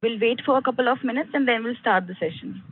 We'll wait for a couple of minutes and then we'll start the session.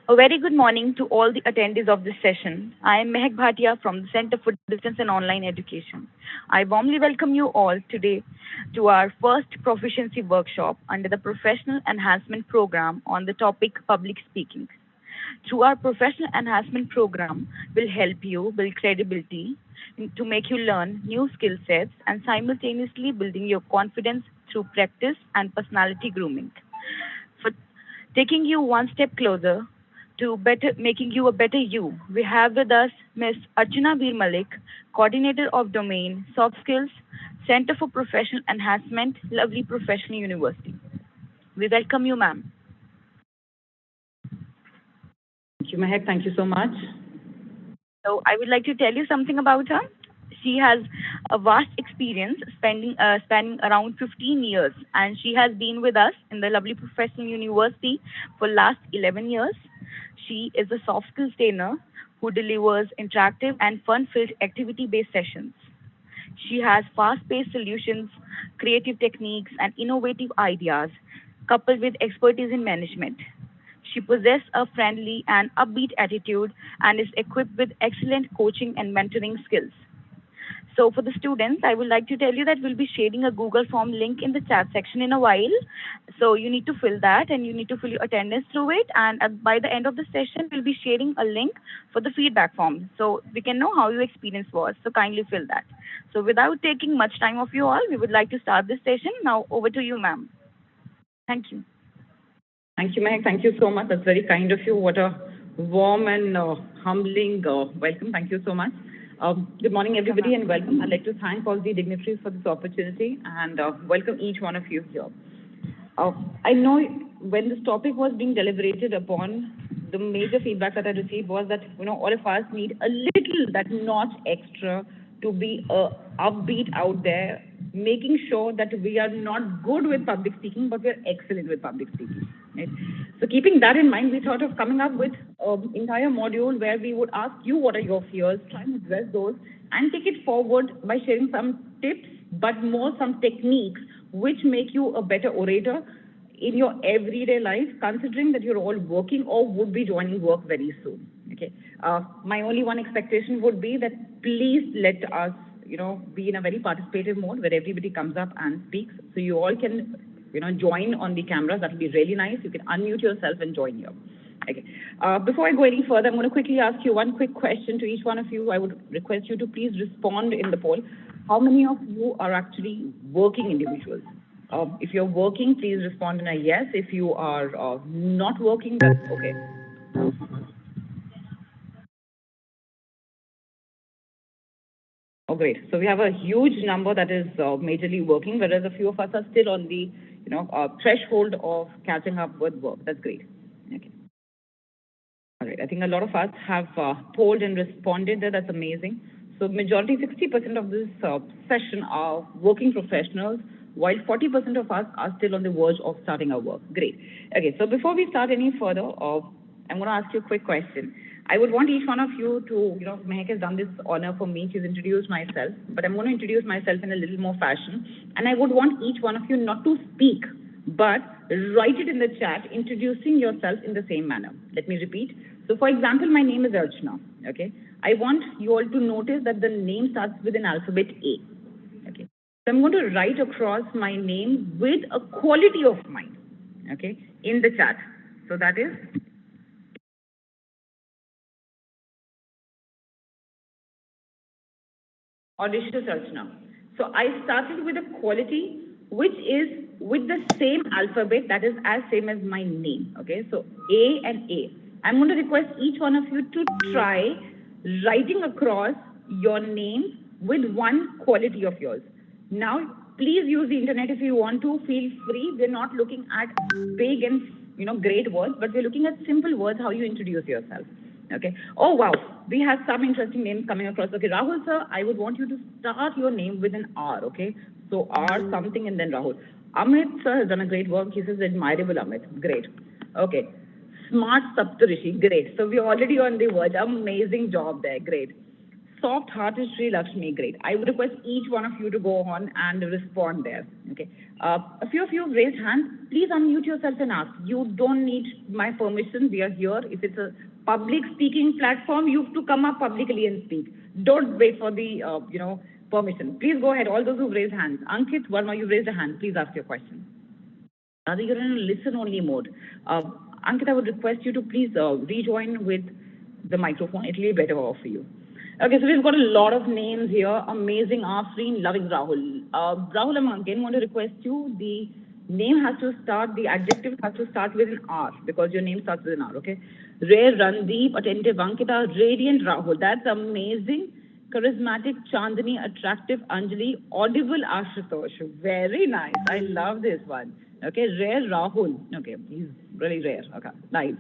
A very good morning to all the attendees of this session. I am Mehak Bhatia from the Center for Distance and Online Education. I warmly welcome you all today to our first proficiency workshop under the Professional Enhancement Program on the topic public speaking. Through our Professional Enhancement Program will help you build credibility to make you learn new skill sets and simultaneously building your confidence through practice and personality grooming. For taking you one step closer to better making you a better you, we have with us Ms. Archana Vir Malik, Coordinator of Domain Soft Skills, Center for Professional Enhancement, Lovely Professional University. We welcome you, ma'am. Thank you, Mehak. Thank you so much. So I would like to tell you something about her. She has a vast experience spanning around 15 years, and she has been with us in the lovely professional university for last 11 years. She is a soft skills trainer who delivers interactive and fun-filled activity-based sessions. She has fast-paced solutions, creative techniques, and innovative ideas, coupled with expertise in management. She possesses a friendly and upbeat attitude and is equipped with excellent coaching and mentoring skills. So for the students, I would like to tell you that we'll be sharing a Google Form link in the chat section in a while. So you need to fill that and you need to fill your attendance through it. And by the end of the session, we'll be sharing a link for the feedback form. So we can know how your experience was. So kindly fill that. So without taking much time of you all, we would like to start this session. Now over to you, ma'am. Thank you. Thank you, Mehak. Thank you so much. That's very kind of you. What a warm and humbling welcome. Thank you so much. Good morning, everybody, and welcome. I'd like to thank all the dignitaries for this opportunity and welcome each one of you here. I know when this topic was being deliberated upon, the major feedback that I received was that all of us need a little that notch extra to be upbeat out there, making sure that we are not good with public speaking, but we are excellent with public speaking. Right? So keeping that in mind, we thought of coming up with an entire module where we would ask you what are your fears, try and address those, and take it forward by sharing some tips, but more some techniques which make you a better orator in your everyday life, considering that you're all working or would be joining work very soon. Okay. Okay. My only one expectation would be that please let us, be in a very participative mode where everybody comes up and speaks. So you all can, join on the cameras. That would be really nice. You can unmute yourself and join here. Okay. Before I go any further, I'm going to quickly ask you one quick question to each one of you. I would request you to please respond in the poll. How many of you are actually working individuals? If you're working, please respond in a yes. If you are not working, that's okay. Oh, great. So we have a huge number that is majorly working, whereas a few of us are still on the, threshold of catching up with work. That's great. Okay. All right. I think a lot of us have polled and responded there. That's amazing. So majority, 60% of this session are working professionals, while 40% of us are still on the verge of starting our work. Great. Okay. So before we start any further, I'm going to ask you a quick question. I would want each one of you to, Mehak has done this honor for me. She's introduced myself, but I'm going to introduce myself in a little more fashion. And I would want each one of you not to speak, but write it in the chat, introducing yourself in the same manner. Let me repeat. So, for example, my name is Archana. Okay. I want you all to notice that the name starts with an alphabet A. Okay. So I'm going to write across my name with a quality of mine. Okay. In the chat. So that is audacious Archana. So I started with a quality which is with the same alphabet, that is as same as my name. Okay, so A and A. I'm going to request each one of you to try writing across your name with one quality of yours. Now, please use the internet if you want to. Feel free. We're not looking at big and great words, but we're looking at simple words, how you introduce yourself. Okay. Oh, wow. We have some interesting names coming across. Okay, Rahul, sir, I would want you to start your name with an R, okay? So R something and then Rahul. Amit, sir, has done a great work. He says admirable Amit. Great. Okay. Smart Saptarishi. Great. So we're already on the verge. Amazing job there. Great. Soft-hearted Sri Lakshmi, great. I would request each one of you to go on and respond there. Okay. A few of you have raised hands. Please unmute yourself and ask. You don't need my permission. We are here. If it's a public speaking platform, you have to come up publicly and speak. Don't wait for the, permission. Please go ahead. All those who've raised hands. Ankit, Verma, you've raised a hand. Please ask your question. Rather, you're in a listen-only mode. Ankit, I would request you to please rejoin with the microphone. It will be better for you. Okay, so we've got a lot of names here. Amazing, Afreen, loving Rahul. Rahul, I'm again going to request you. The name has to start, the adjective has to start with an R because your name starts with an R, okay? Rare, Randeep, attentive, Ankita, radiant Rahul. That's amazing. Charismatic, Chandani, attractive, Anjali, audible, Ashutosh. Very nice. I love this one. Okay, rare Rahul. Okay, he's really rare. Okay, nice.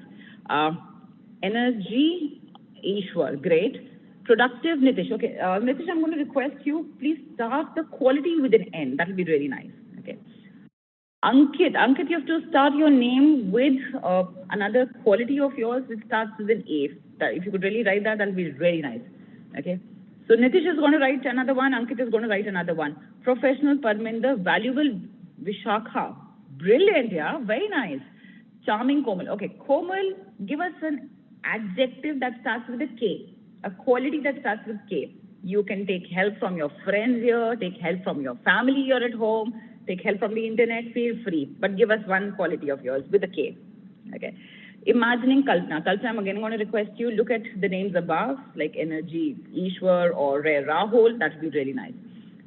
Energy, Ishwar. Great. Productive, Nitish. Okay, Nitish, I'm going to request you, please start the quality with an N. That will be really nice. Okay. Ankit, you have to start your name with another quality of yours which starts with an A. If you could really write that, that will be really nice. Okay. So Nitish is going to write another one. Ankit is going to write another one. Professional, Parminder, valuable, Vishakha. Brilliant, yeah. Very nice. Charming, Komal. Okay, Komal, give us an adjective that starts with a K. A quality that starts with K. You can take help from your friends here, take help from your family here at home, take help from the internet, feel free. But give us one quality of yours with a K. Okay. Imagining Kalpana. Kalpana, I'm again going to request you look at the names above, like Energy, Ishwar, or Rare Rahul. That would be really nice.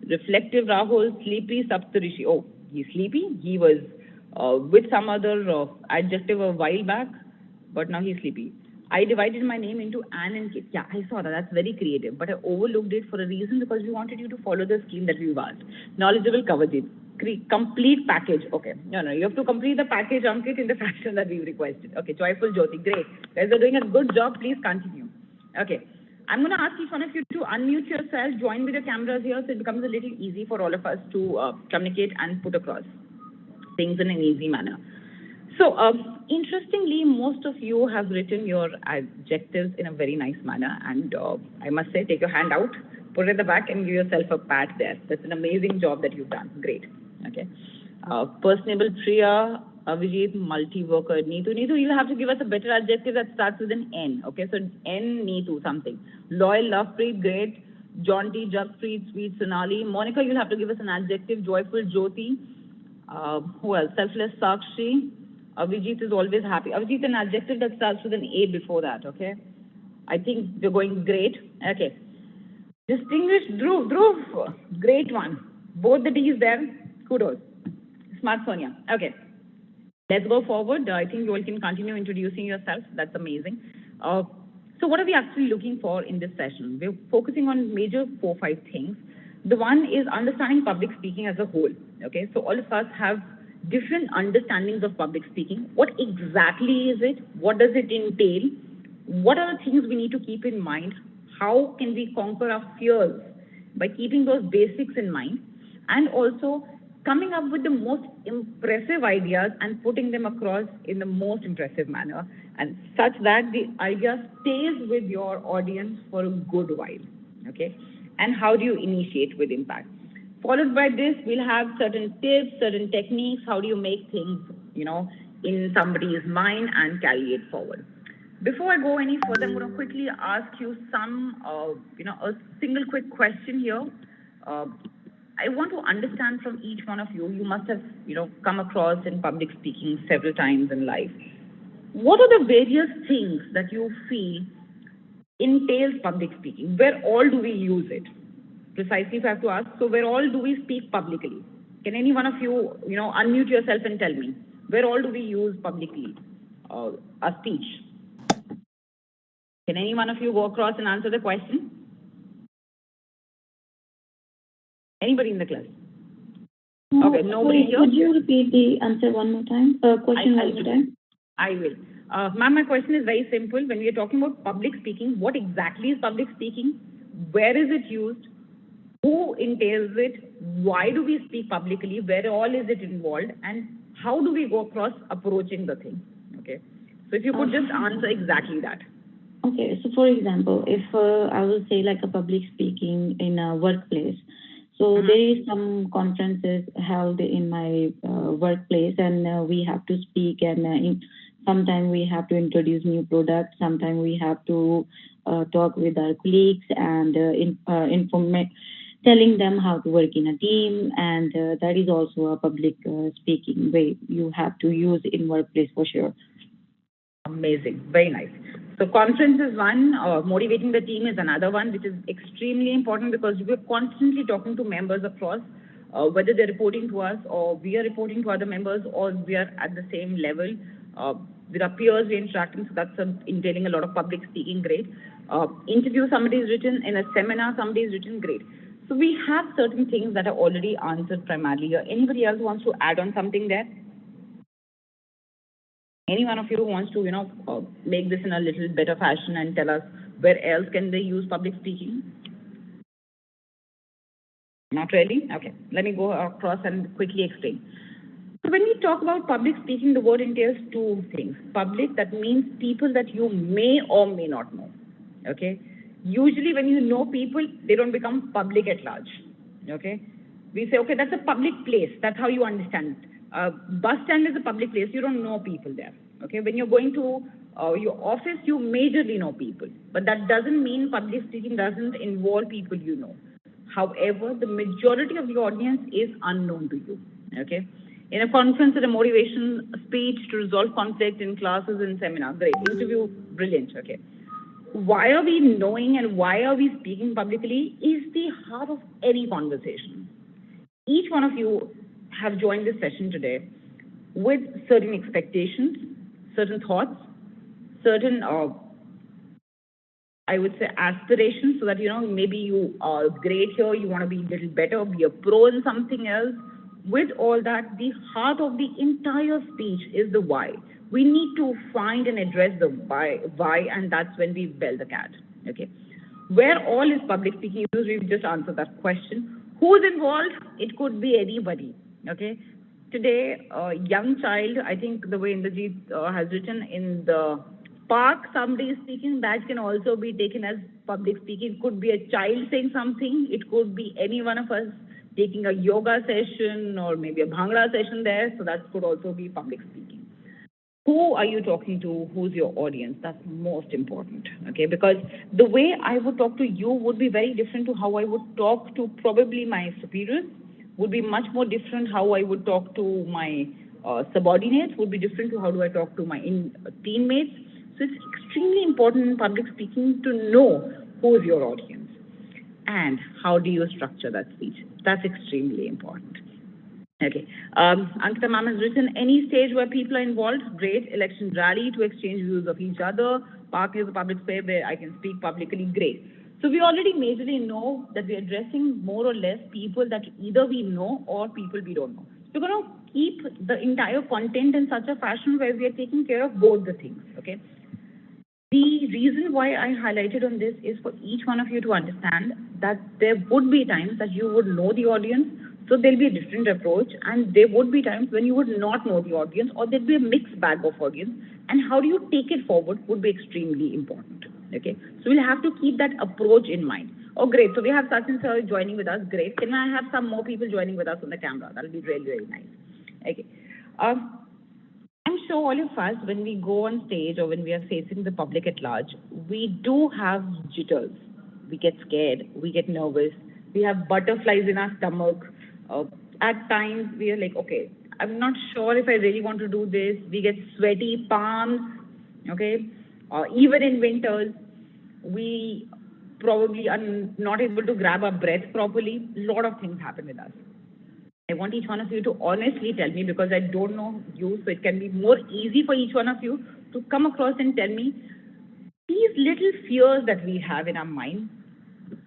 Reflective Rahul, Sleepy Saptarishi. Oh, he's sleepy. He was with some other adjective a while back, but now he's sleepy. I divided my name into Anne and Kit. Yeah, I saw that. That's very creative. But I overlooked it for a reason because we wanted you to follow the scheme that we've asked. Knowledgeable, Kavajit. Complete package. Okay. No. You have to complete the package, Ankit, in the fashion that we've requested. Okay. Joyful Jyoti. Great. Guys are doing a good job. Please continue. Okay. I'm going to ask each one of you to unmute yourself, join with the cameras here so it becomes a little easy for all of us to communicate and put across things in an easy manner. So, interestingly, most of you have written your adjectives in a very nice manner. And I must say, take your hand out, put it at the back, and give yourself a pat there. That's an amazing job that you've done. Great. Okay. Personable, Priya, Vijay, multi-worker. Neetu, you'll have to give us a better adjective that starts with an N. Okay, so N, Neetu, something. Loyal, Lovepreet, great. Jaunty, Jagpreet, sweet, Sonali. Monica, you'll have to give us an adjective. Joyful, Jyoti. Who else? Selfless, Sakshi. Avijit is always happy. Avijit, an adjective that starts with an A before that, okay? I think we're going great. Okay. Distinguished Dhruv, great one. Both the D's there. Kudos. Smart Sonia. Okay. Let's go forward. I think you all can continue introducing yourself. That's amazing. So what are we actually looking for in this session? We're focusing on major 4-5 things. The one is understanding public speaking as a whole. Okay, so all of us have different understandings of public speaking. What exactly is it? What does it entail? What are the things we need to keep in mind? How can we conquer our fears by keeping those basics in mind? And also coming up with the most impressive ideas and putting them across in the most impressive manner, and such that the idea stays with your audience for a good while, okay? And how do you initiate with impact? Followed by this, we'll have certain tips, certain techniques, how do you make things, in somebody's mind and carry it forward. Before I go any further, I'm going to quickly ask you some, a single quick question here. I want to understand from each one of you, you must have, come across in public speaking several times in life. What are the various things that you feel entails public speaking? Where all do we use it? Precisely, if I have to ask, so where all do we speak publicly? Can any one of you, unmute yourself and tell me, where all do we use publicly a speech? Can any one of you go across and answer the question? Anybody in the class? Okay, nobody here. Could you repeat the answer one more time? Question one more time. I will. Ma'am, my question is very simple. When we are talking about public speaking, what exactly is public speaking? Where is it used? Who entails it? Why do we speak publicly? Where all is it involved? And how do we go across approaching the thing? Okay. So if you could just answer exactly that. Okay. So for example, if I will say like a public speaking in a workplace. So there is some conferences held in my workplace, and we have to speak, and sometimes we have to introduce new products. Sometimes we have to talk with our colleagues and telling them how to work in a team, and that is also a public speaking way you have to use in workplace for sure. Amazing, very nice. So conference is one, motivating the team is another one, which is extremely important because we're constantly talking to members across, whether they're reporting to us or we are reporting to other members or we are at the same level. With our peers, we're interacting, so that's entailing a lot of public speaking, great. Interview, somebody is written in a seminar, somebody is written, great. So we have certain things that are already answered primarily here. Anybody else wants to add on something there? Any one of you who wants to, make this in a little better fashion and tell us where else can they use public speaking? Not really? Okay, let me go across and quickly explain. So when we talk about public speaking, the word entails two things. Public, that means people that you may or may not know, okay? Usually when you know people, they don't become public at large, okay? We say, okay, that's a public place. That's how you understand it. Bus stand is a public place. You don't know people there. Okay, when you're going to your office, you majorly know people, but that doesn't mean public speaking doesn't involve people you know. However, the majority of the audience is unknown to you. Okay, in a conference, at a motivation speech to resolve conflict in classes and seminars, great. Interview, brilliant. Okay, why are we knowing and why are we speaking publicly is the heart of any conversation. Each one of you have joined this session today with certain expectations, certain thoughts, certain, I would say, aspirations, so that, maybe you are great here, you want to be a little better, be a pro in something else. With all that, the heart of the entire speech is the why. We need to find and address the why, and that's when we bell the cat, okay? Where all is public speaking used, we've just answered that question. Who's involved? It could be anybody. Okay, today, a young child, I think the way Indrajit has written in the park, somebody is speaking, that can also be taken as public speaking. It could be a child saying something, it could be any one of us taking a yoga session or maybe a bhangra session there, so that could also be public speaking. Who are you talking to? Who's your audience? That's most important, okay? Because the way I would talk to you would be very different to how I would talk to probably my superiors, would be much more different how I would talk to my subordinates, would be different to how do I talk to my teammates. So it's extremely important in public speaking to know who's your audience and how do you structure that speech. That's extremely important. Okay. Ankita ma'am has written, any stage where people are involved, great. Election rally to exchange views of each other. Park is a public space where I can speak publicly, great. So we already majorly know that we're addressing more or less people that either we know or people we don't know. So we're going to keep the entire content in such a fashion where we are taking care of both the things, okay? The reason why I highlighted on this is for each one of you to understand that there would be times that you would know the audience, so there'll be a different approach, and there would be times when you would not know the audience, or there'd be a mixed bag of audience, and how do you take it forward would be extremely important. Okay, so we'll have to keep that approach in mind. Oh, great. So we have Sachin sir joining with us. Great. Can I have some more people joining with us on the camera? That'll be really, really nice. Okay. I'm sure all of us, when we go on stage or when we are facing the public at large, we do have jitters. We get scared. We get nervous. We have butterflies in our stomach. At times, we are like, okay, I'm not sure if I really want to do this. We get sweaty palms, okay? Even in winters, we probably are not able to grab our breath properly. A lot of things happen with us. I want each one of you to honestly tell me, because I don't know you, so it can be more easy for each one of you to come across and tell me these little fears that we have in our mind.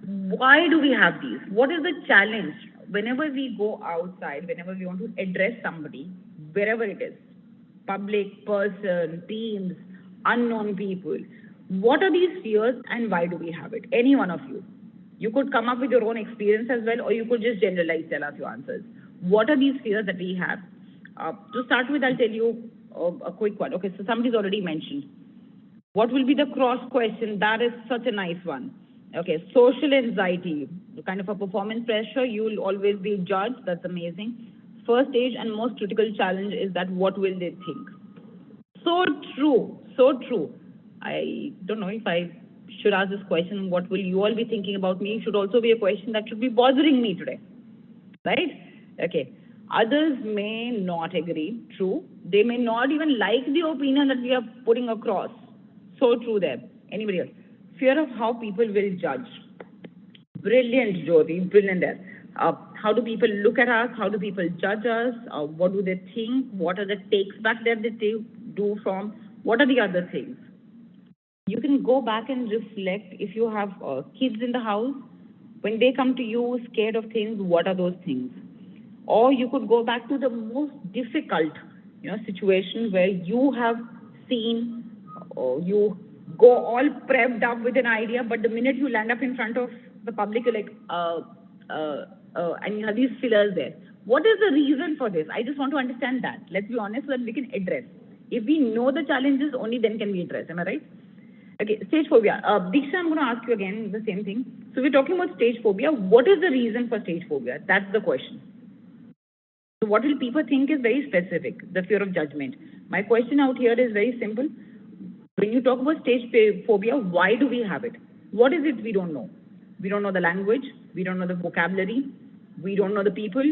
Why do we have these? What is the challenge? Whenever we go outside, whenever we want to address somebody, wherever it is, public, person, teams, unknown people, what are these fears and why do we have it? Any one of you. You could come up with your own experience as well, or you could just generalize, tell us your answers. What are these fears that we have? To start with, I'll tell you a quick one. Okay, so somebody's already mentioned. What will be the cross question? That is such a nice one. Okay, social anxiety, kind of a performance pressure. You'll always be judged. That's amazing. First stage and most critical challenge is that what will they think? So true, so true. I don't know if I should ask this question, what will you all be thinking about me? Should also be a question that should be bothering me today, right? Okay. Others may not agree, true. They may not even like the opinion that we are putting across. So true there. Anybody else? Fear of how people will judge. Brilliant, Jyoti, brilliant there. How do people look at us? How do people judge us? What do they think? What are the takes back that they do from? What are the other things? You can go back and reflect if you have kids in the house. When they come to you scared of things, what are those things? Or you could go back to the most difficult, situation where you have seen, or you go all prepped up with an idea, but the minute you land up in front of the public, you're like, and you have these fillers there. What is the reason for this? I just want to understand that. Let's be honest so that we can address. If we know the challenges, only then can we address. Am I right? Okay, stage phobia. Diksha, I'm going to ask you again the same thing. So we're talking about stage phobia. What is the reason for stage phobia? That's the question. So what will people think is very specific, the fear of judgment. My question out here is very simple. When you talk about stage phobia, why do we have it? What is it we don't know? We don't know the language. We don't know the vocabulary. We don't know the people.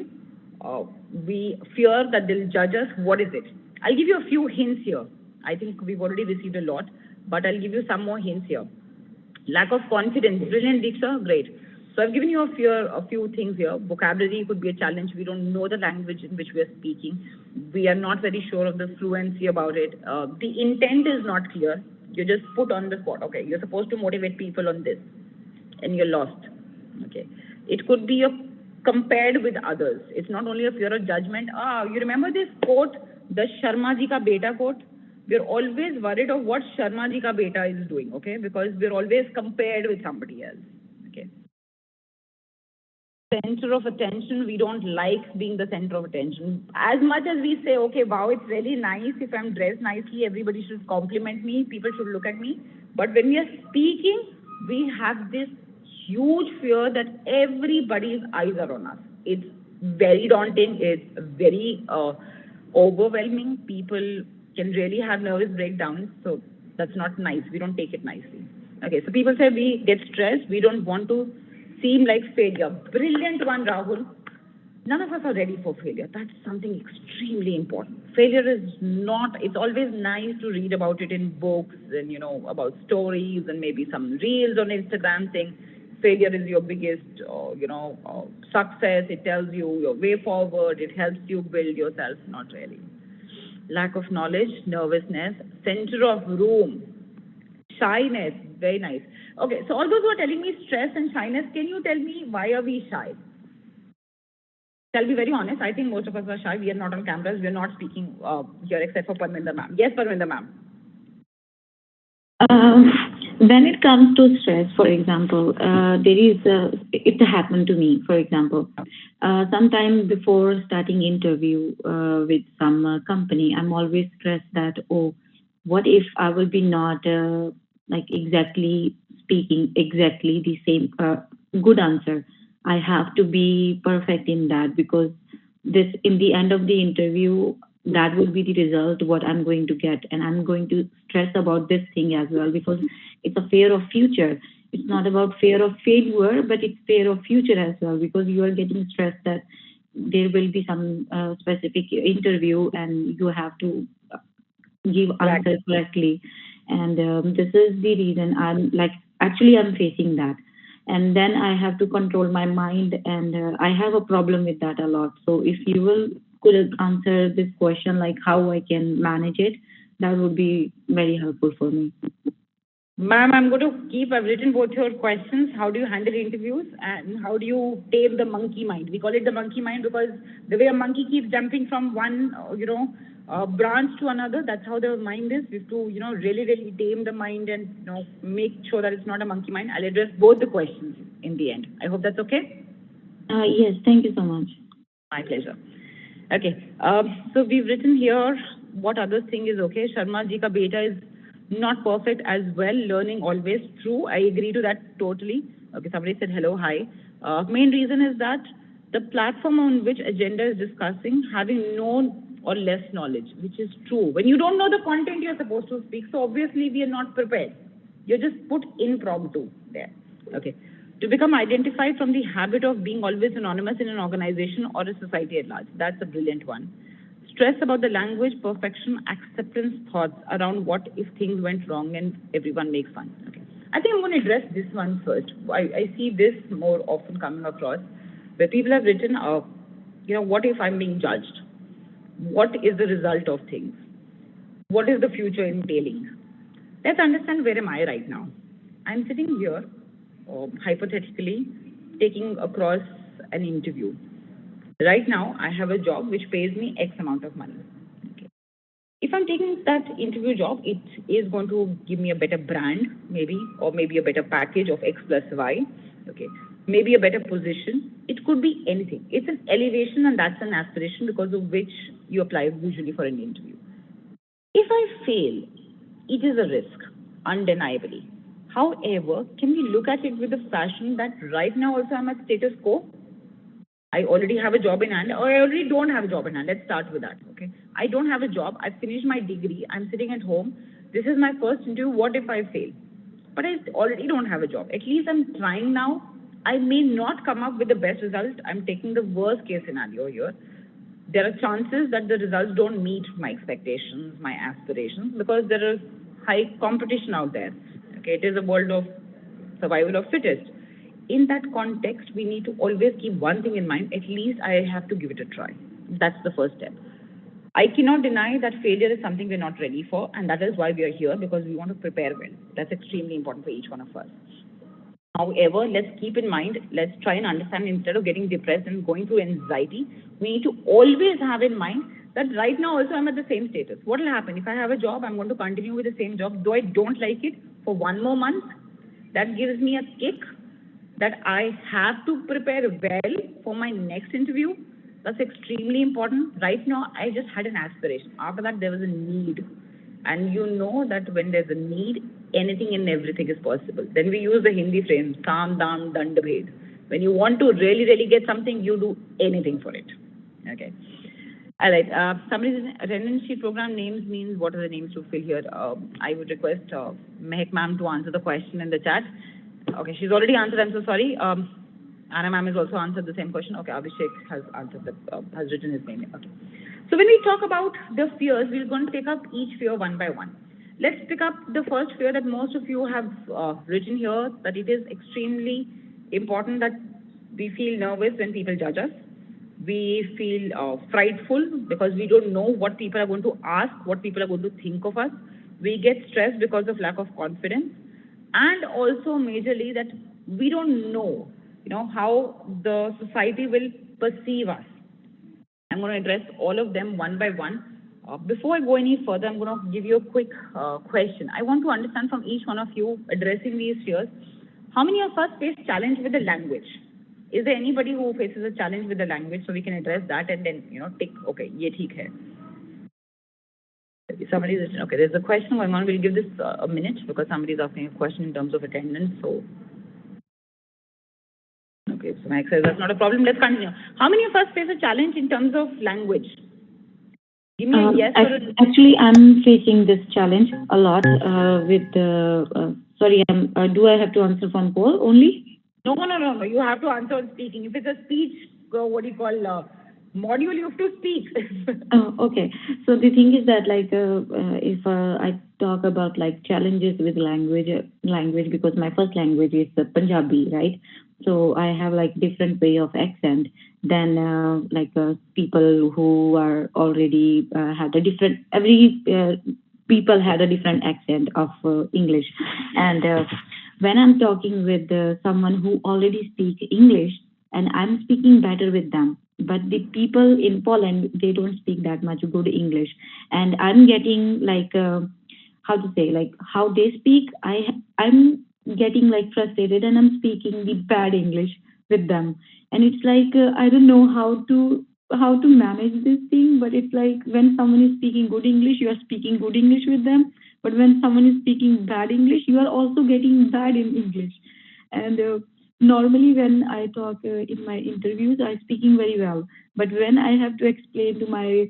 We fear that they'll judge us. What is it? I'll give you a few hints here. I think we've already received a lot, but I'll give you some more hints here. Lack of confidence. Brilliant, Diksha. Great. So I've given you a few things here. Vocabulary could be a challenge. We don't know the language in which we are speaking. We are not very sure of the fluency about it. The intent is not clear. You're just put on the spot. Okay, you're supposed to motivate people on this, and you're lost. Okay. It could be compared with others. It's not only a fear of judgment. You remember this quote, the Sharma ji ka beta quote? We're always worried of what Sharma ji ka beta is doing, okay? Because we're always compared with somebody else, okay? Center of attention, we don't like being the center of attention. As much as we say, okay, wow, it's really nice if I'm dressed nicely, everybody should compliment me, people should look at me. But when we are speaking, we have this huge fear that everybody's eyes are on us. It's very daunting. It's very overwhelming. People can really have nervous breakdowns. So that's not nice. We don't take it nicely. Okay, so people say we get stressed. We don't want to seem like failure. Brilliant one, Rahul. None of us are ready for failure. That's something extremely important. Failure is not, it's always nice to read about it in books and, about stories and maybe some reels on Instagram saying failure is your biggest, success. It tells you your way forward. It helps you build yourself. Not really. Lack of knowledge, nervousness, center of room, shyness. Very nice. Okay, so all those who are telling me stress and shyness, can you tell me why are we shy? I'll be very honest. I think most of us are shy. We are not on cameras. We are not speaking here except for Parminder ma'am. Yes, Parminder ma'am. When it comes to stress, for example, it happened to me, for example. Sometime before starting interview with some company, I'm always stressed that, oh, what if I will be not exactly speaking exactly the same good answer. I have to be perfect in that because this in the end of the interview that will be the result what I'm going to get, and I'm going to stress about this thing as well because it's a fear of future. It's not about fear of failure, but it's fear of future as well because you are getting stressed that there will be some specific interview and you have to give answer correctly, and this is the reason I'm facing that, and then I have to control my mind, and I have a problem with that a lot. So if you will could answer this question like how I can manage it, that would be very helpful for me. Ma'am, I'm going to keep, I've written both your questions. How do you handle interviews and how do you tame the monkey mind? We call it the monkey mind because the way a monkey keeps jumping from one, branch to another, that's how the mind is. We have to, really, really tame the mind and, make sure that it's not a monkey mind. I'll address both the questions in the end. I hope that's okay. Yes, thank you so much. My pleasure. Okay, so we've written here what others think is okay. Sharma ji ka beta is not perfect as well, learning always. True, I agree to that totally. Okay, somebody said hello, hi. Main reason is that the platform on which agenda is discussing having no or less knowledge, which is true. When you don't know the content you're supposed to speak, so obviously we are not prepared. You're just put impromptu there. Okay. To become identified from the habit of being always anonymous in an organization or a society at large. That's a brilliant one. Stress about the language, perfection, acceptance thoughts around what if things went wrong and everyone makes fun. Okay. I think I'm going to address this one first. I see this more often coming across where people have written, what if I'm being judged? What is the result of things? What is the future entailing? Let's understand where am I right now. I'm sitting here, hypothetically, taking across an interview. Right now, I have a job which pays me X amount of money. Okay. If I'm taking that interview job, it is going to give me a better brand, maybe, or maybe a better package of X plus Y. Okay. Maybe a better position. It could be anything. It's an elevation and that's an aspiration because of which you apply usually for an interview. If I fail, it is a risk, undeniably. However, can we look at it with the fashion that right now also I'm at status quo? I already have a job in hand, or I already don't have a job in hand. Let's start with that, okay? I don't have a job. I finished my degree. I'm sitting at home. This is my first interview. What if I fail? But I already don't have a job. At least I'm trying now. I may not come up with the best result. I'm taking the worst case scenario here. There are chances that the results don't meet my expectations, my aspirations, because there is high competition out there. Okay, it is a world of survival of fittest. In that context, we need to always keep one thing in mind, at least I have to give it a try. That's the first step. I cannot deny that failure is something we're not ready for, and that is why we are here, because we want to prepare well. That's extremely important for each one of us. However, let's keep in mind, let's try and understand, instead of getting depressed and going through anxiety, we need to always have in mind that right now also I'm at the same status. What will happen? If I have a job, I'm going to continue with the same job, though I don't like it, for one more month. That gives me a kick that I have to prepare well for my next interview. That's extremely important. Right now, I just had an aspiration. After that, there was a need. And you know that when there's a need, anything and everything is possible. Then we use the Hindi phrase, Saam, Dam, Dand, Bhed. When you want to really, really get something, you do anything for it. Okay. All right. Somebody says attendance sheet program names means what are the names to fill here? I would request Mehak ma'am to answer the question in the chat. Okay, she's already answered. I'm so sorry. Anna ma'am has also answered the same question. Okay, Abhishek has answered has written his name. Okay. So when we talk about the fears, we're going to take up each fear one by one. Let's pick up the first fear that most of you have written here, that it is extremely important that we feel nervous when people judge us. We feel frightful because we don't know what people are going to ask, what people are going to think of us. We get stressed because of lack of confidence. And also majorly that we don't know, how the society will perceive us. I'm going to address all of them one by one. Before I go any further, I'm going to give you a quick question. I want to understand from each one of you addressing these fears, how many of us face challenge with the language? Is there anybody who faces a challenge with the language, so we can address that and then, tick, okay, ye theek hai. Somebody is, okay, there's a question going on. We'll give this a minute because somebody is asking a question in terms of attendance. So, okay, so Max says that's not a problem. Let's continue. How many of us face a challenge in terms of language? Give me a yes or a... Actually, I'm facing this challenge a lot with the... sorry, do I have to answer from poll only? No. You have to answer on speaking. If it's a speech, what do you call module, you have to speak. Oh, okay. So the thing is that if I talk about challenges with language because my first language is Punjabi, right? So I have different way of accent than people who are already had a different. People had a different accent of English, and when I'm talking with someone who already speaks English and I'm speaking better with them, but the people in Poland, they don't speak that much good English, and I'm getting how to say how they speak. I'm getting frustrated and I'm speaking the bad English with them, and it's I don't know how to manage this thing, but it's when someone is speaking good English, you are speaking good English with them, but when someone is speaking bad English, you are also getting bad in English. And normally when I talk in my interviews, I'm speaking very well, but when I have to explain to my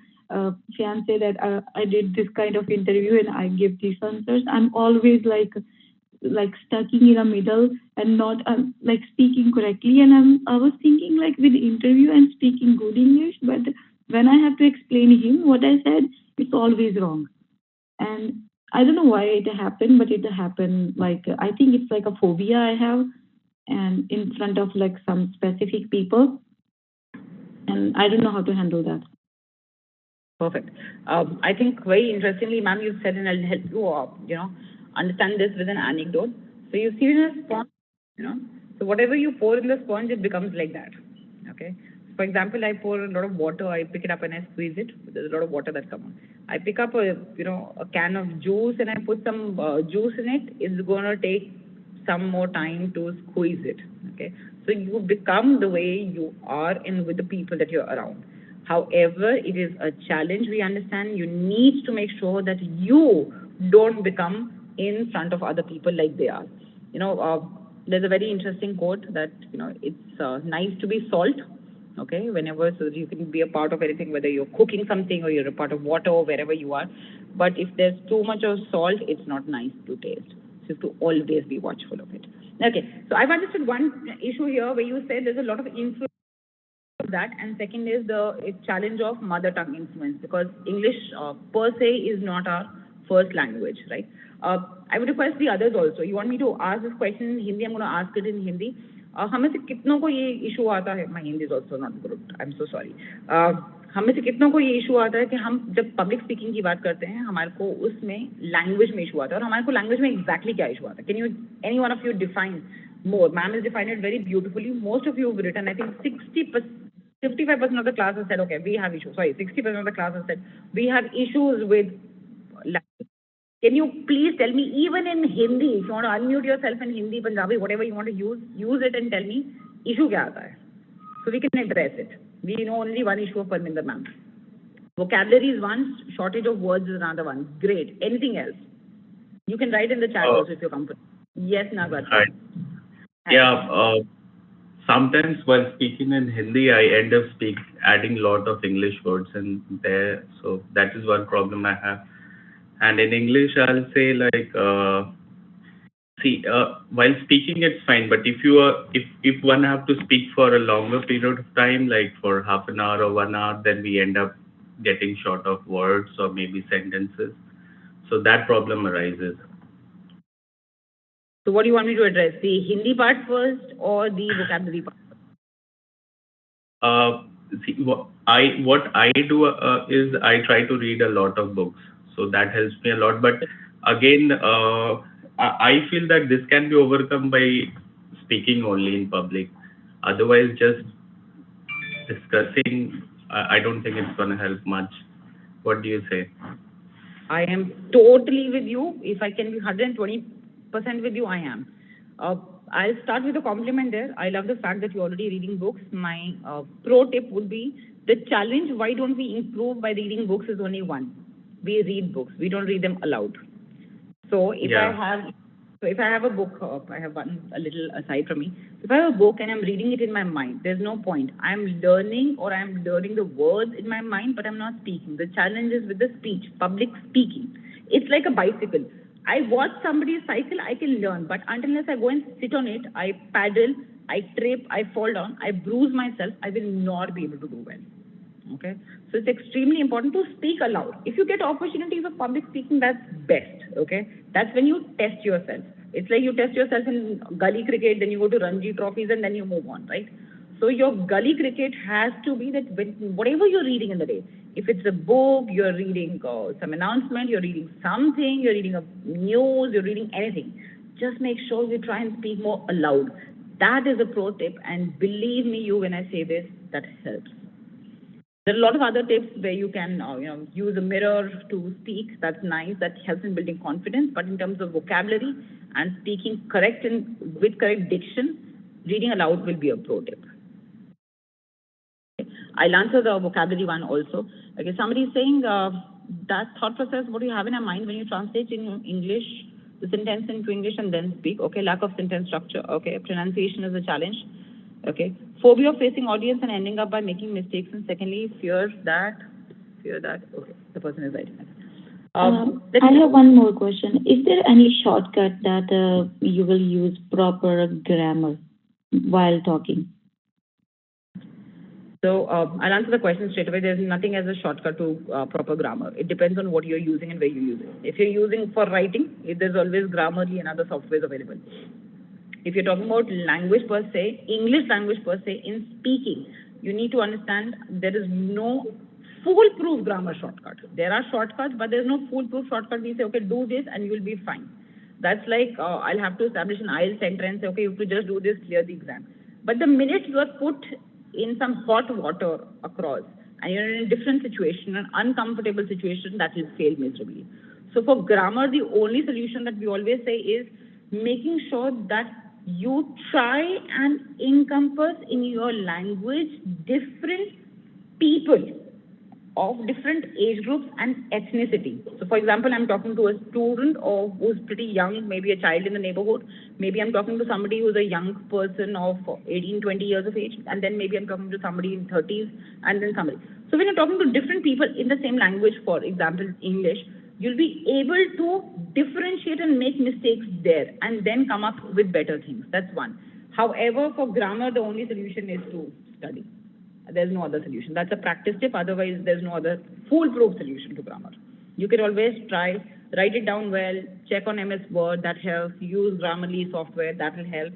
fiance that I did this kind of interview and I give these answers, I'm always stuck in the middle and not speaking correctly. And I was thinking with interview and speaking good English, but when I have to explain him what I said, it's always wrong. And I don't know why it happened, but it happened. I think it's a phobia I have, and in front of some specific people, and I don't know how to handle that. Perfect. I think very interestingly, ma'am, you said, and I'll help you, understand this with an anecdote. So you see in a sponge, so whatever you pour in the sponge, it becomes like that. Okay. For example, I pour a lot of water, I pick it up and I squeeze it. There's a lot of water that comes on. I pick up a can of juice and I put some juice in it. It's gonna take some more time to squeeze it. Okay. So you become the way you are with the people that you're around. However, it is a challenge. We understand you need to make sure that you don't become in front of other people like they are. There's a very interesting quote that, it's nice to be salt. Okay, whenever, so you can be a part of anything, whether you're cooking something or you're a part of water or wherever you are. But if there's too much of salt, it's not nice to taste. So you have to always be watchful of it. Okay, so I've understood one issue here where you said there's a lot of influence of that, and second is the challenge of mother tongue influence, because English per se is not our first language, right? I would request the others also. You want me to ask this question in Hindi? I'm going to ask it in Hindi. हमें से कितनों को ये issue आता है, my Hindi is also not good, I'm so sorry. हमें से कितनों को ये इशू आता है कि हम जब पब्लिक स्पीकिंग की बात करते हैं, हमारे को उसमें लैंग्वेज में इशू आता है, और हमारे को लैंग्वेज में एग्जैक्टली क्या इशू आता है? Can you, any one of you define more? Ma'am has defined it very beautifully. Most of you have written, I think 55% of the class has said, okay, we have issues. Sorry, 60% of the class has said, we have issues with language. Can you please tell me, even in Hindi, if you want to unmute yourself in Hindi, Punjabi, whatever you want to use it and tell me, issue kya aata hai? So we can address it. We know only one issue of Parminder ma'am. Vocabulary is one, shortage of words is another one. Great. Anything else? You can write in the chat also if you're comfortable. Yes, Nagat. Hi. Yeah, sometimes while speaking in Hindi, I end up adding a lot of English words in there. So that is one problem I have. And in English, I'll say like, see, while speaking, it's fine. But if one have to speak for a longer period of time, like for half an hour or 1 hour, then we end up getting short of words or maybe sentences. So that problem arises. So what do you want me to address? The Hindi part first or the vocabulary part? See, what I do is I try to read a lot of books, so that helps me a lot. But again, I feel that this can be overcome by speaking only in public. Otherwise, just discussing, I don't think it's going to help much. What do you say? I am totally with you. If I can be 120% with you, I am. I'll start with a compliment there. I love the fact that you're already reading books. My pro tip would be the challenge, why don't we improve by reading books, is only one. We read books. We don't read them aloud. So if I have a book, I have a little aside from me. If I have a book and I'm reading it in my mind, there's no point. I'm learning the words in my mind, but I'm not speaking. The challenge is with the speech, public speaking. It's like a bicycle. I watch somebody cycle, I can learn, but unless I go and sit on it, I paddle, I trip, I fall down, I bruise myself, I will not be able to do well. Okay, so it's extremely important to speak aloud. If you get opportunities of public speaking, that's best. Okay, that's when you test yourself. It's like you test yourself in gully cricket, then you go to Ranji trophies, and then you move on, right? So your gully cricket has to be that whatever you're reading in the day, if it's a book, you're reading some announcement, you're reading something, you're reading a news, you're reading anything, just make sure you try and speak more aloud. That is a pro tip, and believe me, when I say this, that helps. There are a lot of other tips where you can use a mirror to speak. That's nice. That helps in building confidence. But in terms of vocabulary and speaking correct and with correct diction, reading aloud will be a pro tip. I'll answer the vocabulary one also. Okay, somebody is saying that thought process, what do you have in your mind when you translate in English, the sentence into English and then speak? Okay, lack of sentence structure. Okay, pronunciation is a challenge. Okay, phobia of facing audience and ending up by making mistakes. And secondly, fear that. Okay, the person is right. I have one more question. Is there any shortcut that you will use proper grammar while talking? So I'll answer the question straight away. There's nothing as a shortcut to proper grammar. It depends on what you're using and where you use it. If you're using for writing, there's always Grammarly and other softwares available. If you're talking about language per se, English language per se, in speaking, you need to understand there is no foolproof grammar shortcut. There are shortcuts, but there's no foolproof shortcut. We say, okay, do this and you'll be fine. That's like I'll have to establish an IELTS center and say, okay, you have to just do this, clear the exam. But the minute you are put in some hot water across and you're in a different situation, an uncomfortable situation, that will fail miserably. So for grammar, the only solution that we always say is making sure that you try and encompass in your language different people of different age groups and ethnicity. So for example, I'm talking to a student who's pretty young, maybe a child in the neighborhood. Maybe I'm talking to somebody who's a young person of 18, 20 years of age. And then maybe I'm talking to somebody in 30s and then somebody. So when you're talking to different people in the same language, for example, English, you'll be able to differentiate and make mistakes there and then come up with better things. That's one. However, for grammar, the only solution is to study. There's no other solution. That's a practice tip. Otherwise, there's no other foolproof solution to grammar. You can always try, write it down well, check on MS Word, that helps. Use Grammarly software, that will help.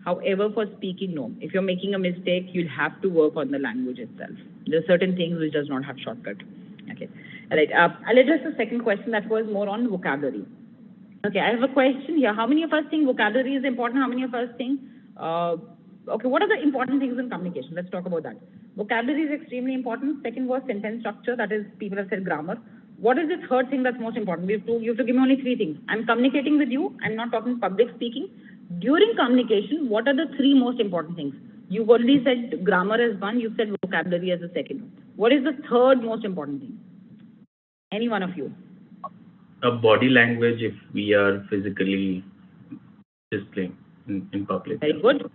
However, for speaking, no. If you're making a mistake, you'll have to work on the language itself. There are certain things which does not have shortcut. Okay. All right. I'll address the second question that was more on vocabulary. Okay, I have a question here. How many of us think vocabulary is important? How many of us think, okay, what are the important things in communication? Let's talk about that. Vocabulary is extremely important. Second was sentence structure. That is, people have said grammar. What is the third thing that's most important? You have to give me only three things. I'm communicating with you. I'm not talking public speaking. During communication, what are the three most important things? You've already said grammar as one. You've said vocabulary as a second. What is the third most important thing? Any one of you? Body language if we are physically displaying in public. Very good.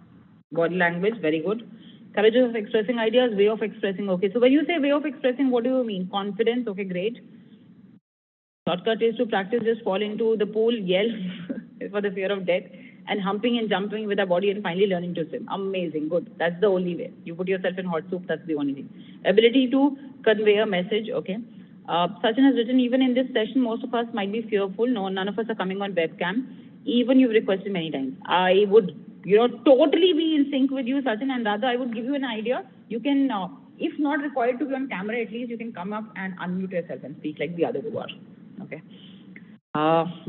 Body language, very good. Courage of expressing ideas, way of expressing. Okay, so when you say way of expressing, what do you mean? Confidence, okay, great. Shortcut is to practice, just fall into the pool, yell for the fear of death, and humping and jumping with our body and finally learning to swim. Amazing, good. That's the only way. You put yourself in hot soup, that's the only thing. Ability to convey a message, okay. Sachin has written, even in this session, most of us might be fearful. No, none of us are coming on webcam. Even you've requested many times. I would, totally be in sync with you, Sachin, and rather I would give you an idea. You can, if not required to be on camera, at least you can come up and unmute yourself and speak like the other two are. Okay.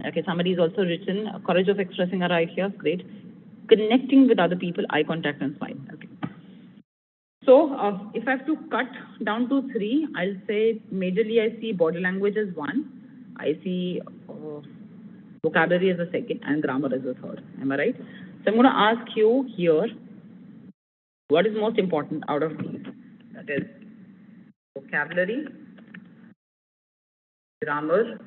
Okay, somebody's also written, courage of expressing our ideas, great. Connecting with other people, eye contact and smile. Okay. So, if I have to cut down to 3, I'll say majorly I see body language as 1, I see vocabulary as a 2nd, and grammar as a 3rd. Am I right? So, I'm going to ask you here, what is most important out of these? That is vocabulary, grammar,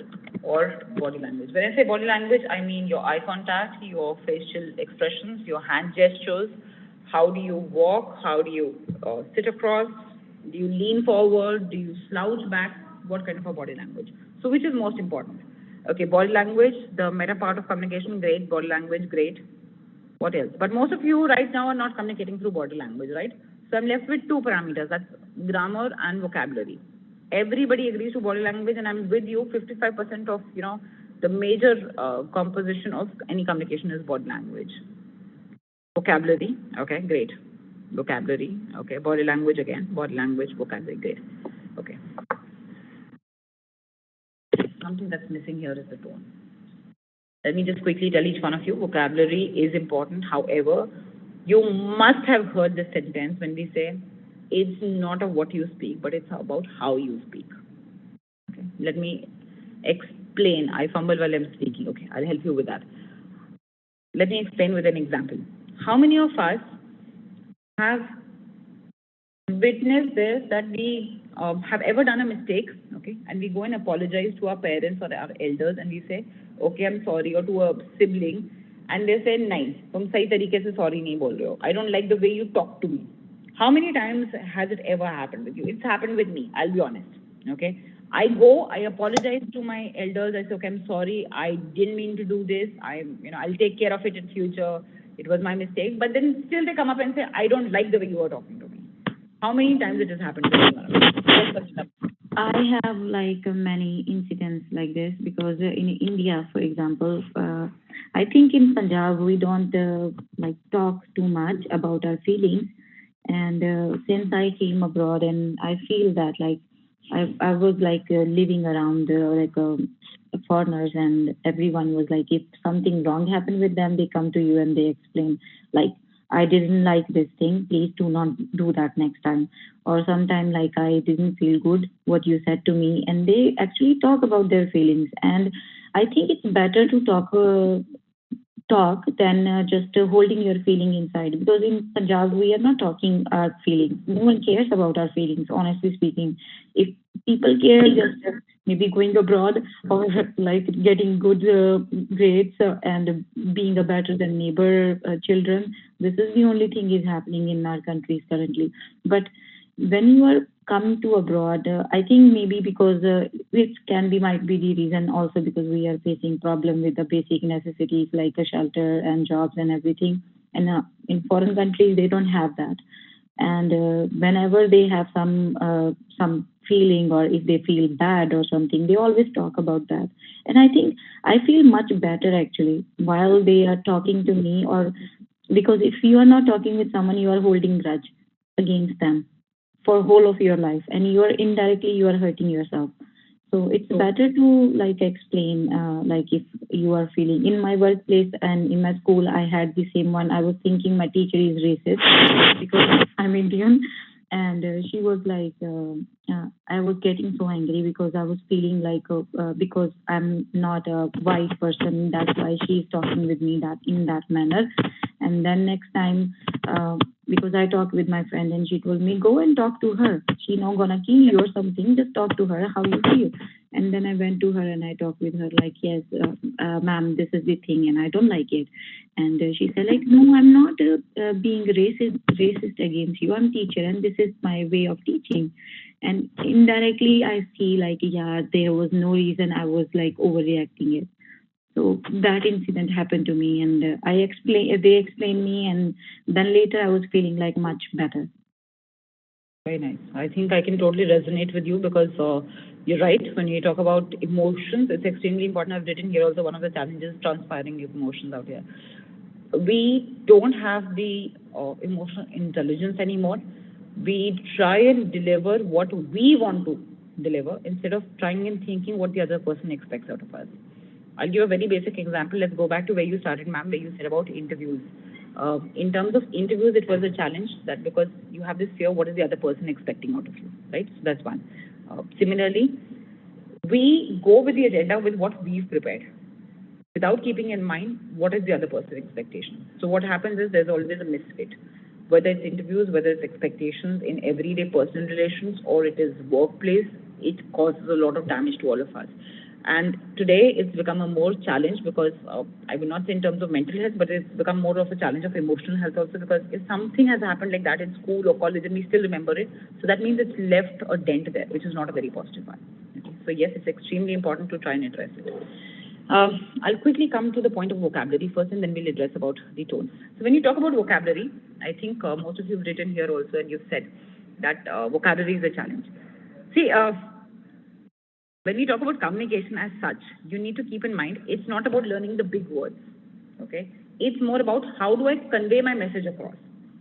or body language. When I say body language, I mean your eye contact, your facial expressions, your hand gestures. How do you walk? How do you sit across? Do you lean forward? Do you slouch back? What kind of a body language? So which is most important? Okay, body language, the meta part of communication, great. Body language, great. What else? But most of you right now are not communicating through body language, right? So I'm left with 2 parameters, that's grammar and vocabulary. Everybody agrees to body language, and I'm with you. 55% of the major composition of any communication is body language. Vocabulary, okay, great. Vocabulary, okay. Body language again. Body language, vocabulary, great. Okay. Something that's missing here is the tone. Let me just quickly tell each one of you. Vocabulary is important. However, you must have heard this sentence when we say, it's not of what you speak, but it's about how you speak. Okay. Let me explain. I fumble while I'm speaking. Okay, I'll help you with that. Let me explain with an example. How many of us have witnessed this, that we have ever done a mistake, okay, and we go and apologize to our parents or our elders, and we say, okay, I'm sorry, or to a sibling, and they say, nice, tum sahi tarike se sorry nahi bol rahe ho. I don't like the way you talk to me. How many times has it ever happened with you? It's happened with me, I'll be honest, okay? I go, I apologize to my elders, I say, okay, I'm sorry, I didn't mean to do this, I'll take care of it in future, it was my mistake, but then still they come up and say, I don't like the way you are talking to me. How many times it has happened with you? I have many incidents like this, because in India, for example, I think in Punjab we don't talk too much about our feelings. And since I came abroad, and I feel that I was living around foreigners, and everyone was like, if something wrong happened with them, they come to you and they explain I didn't like this thing, please do not do that next time. Or sometimes I didn't feel good what you said to me, and they actually talk about their feelings. And I think it's better to talk than just holding your feeling inside, because in Punjab we are not talking our feelings. No one cares about our feelings, honestly speaking. If people care, just maybe going abroad or getting good grades and being a better than neighbor children, this is the only thing is happening in our countries currently. But when you are coming to abroad, I think maybe because it might be the reason also, because we are facing problem with the basic necessities like a shelter and jobs and everything. And in foreign countries, they don't have that. And whenever they have some feeling, or if they feel bad or something, they always talk about that. And I think I feel much better actually while they are talking to me, or because if you are not talking with someone, you are holding grudge against them for whole of your life, and you are indirectly hurting yourself. So it's better to explain if you are feeling. In my workplace and in my school, I had the same one. I was thinking my teacher is racist because I'm Indian, and she was I was getting so angry because I was feeling because I'm not a white person, that's why she's talking with me in that manner. And then next time, because I talked with my friend and she told me, go and talk to her. She not gonna kill you or something. Just talk to her how you feel. And then I went to her and I talked with her like, yes, ma'am, this is the thing and I don't like it. And she said like, no, I'm not being racist against you. I'm teacher and this is my way of teaching. And indirectly I see like, yeah, there was no reason I was like overreacting it. So that incident happened to me, and they explained me, and then later I was feeling like much better. Very nice. I think I can totally resonate with you because you're right. When you talk about emotions, it's extremely important. I've written here also one of the challenges transpiring emotions out here. We don't have the emotional intelligence anymore. We try and deliver what we want to deliver instead of trying and thinking what the other person expects out of us. I'll give a very basic example. Let's go back to where you started, ma'am, where you said about interviews. In terms of interviews, it was a challenge that because you have this fear, what is the other person expecting out of you, right? So that's one. Similarly, we go with the agenda with what we've prepared without keeping in mind what is the other person's expectation. So what happens is there's always a misfit, whether it's interviews, whether it's expectations in everyday personal relations, or it is workplace, it causes a lot of damage to all of us. And today it's become a more challenge because I will not say in terms of mental health, but it's become more of a challenge of emotional health also, because if something has happened like that in school or college and we still remember it, so that means it's left a dent there, which is not a very positive one. Okay? So yes, it's extremely important to try and address it. I'll quickly come to the point of vocabulary first, and then we'll address about the tones. So when you talk about vocabulary, I think most of you have written here also, and you've said that vocabulary is a challenge. See, when we talk about communication as such, you need to keep in mind it's not about learning the big words, okay? It's more about how do I convey my message across.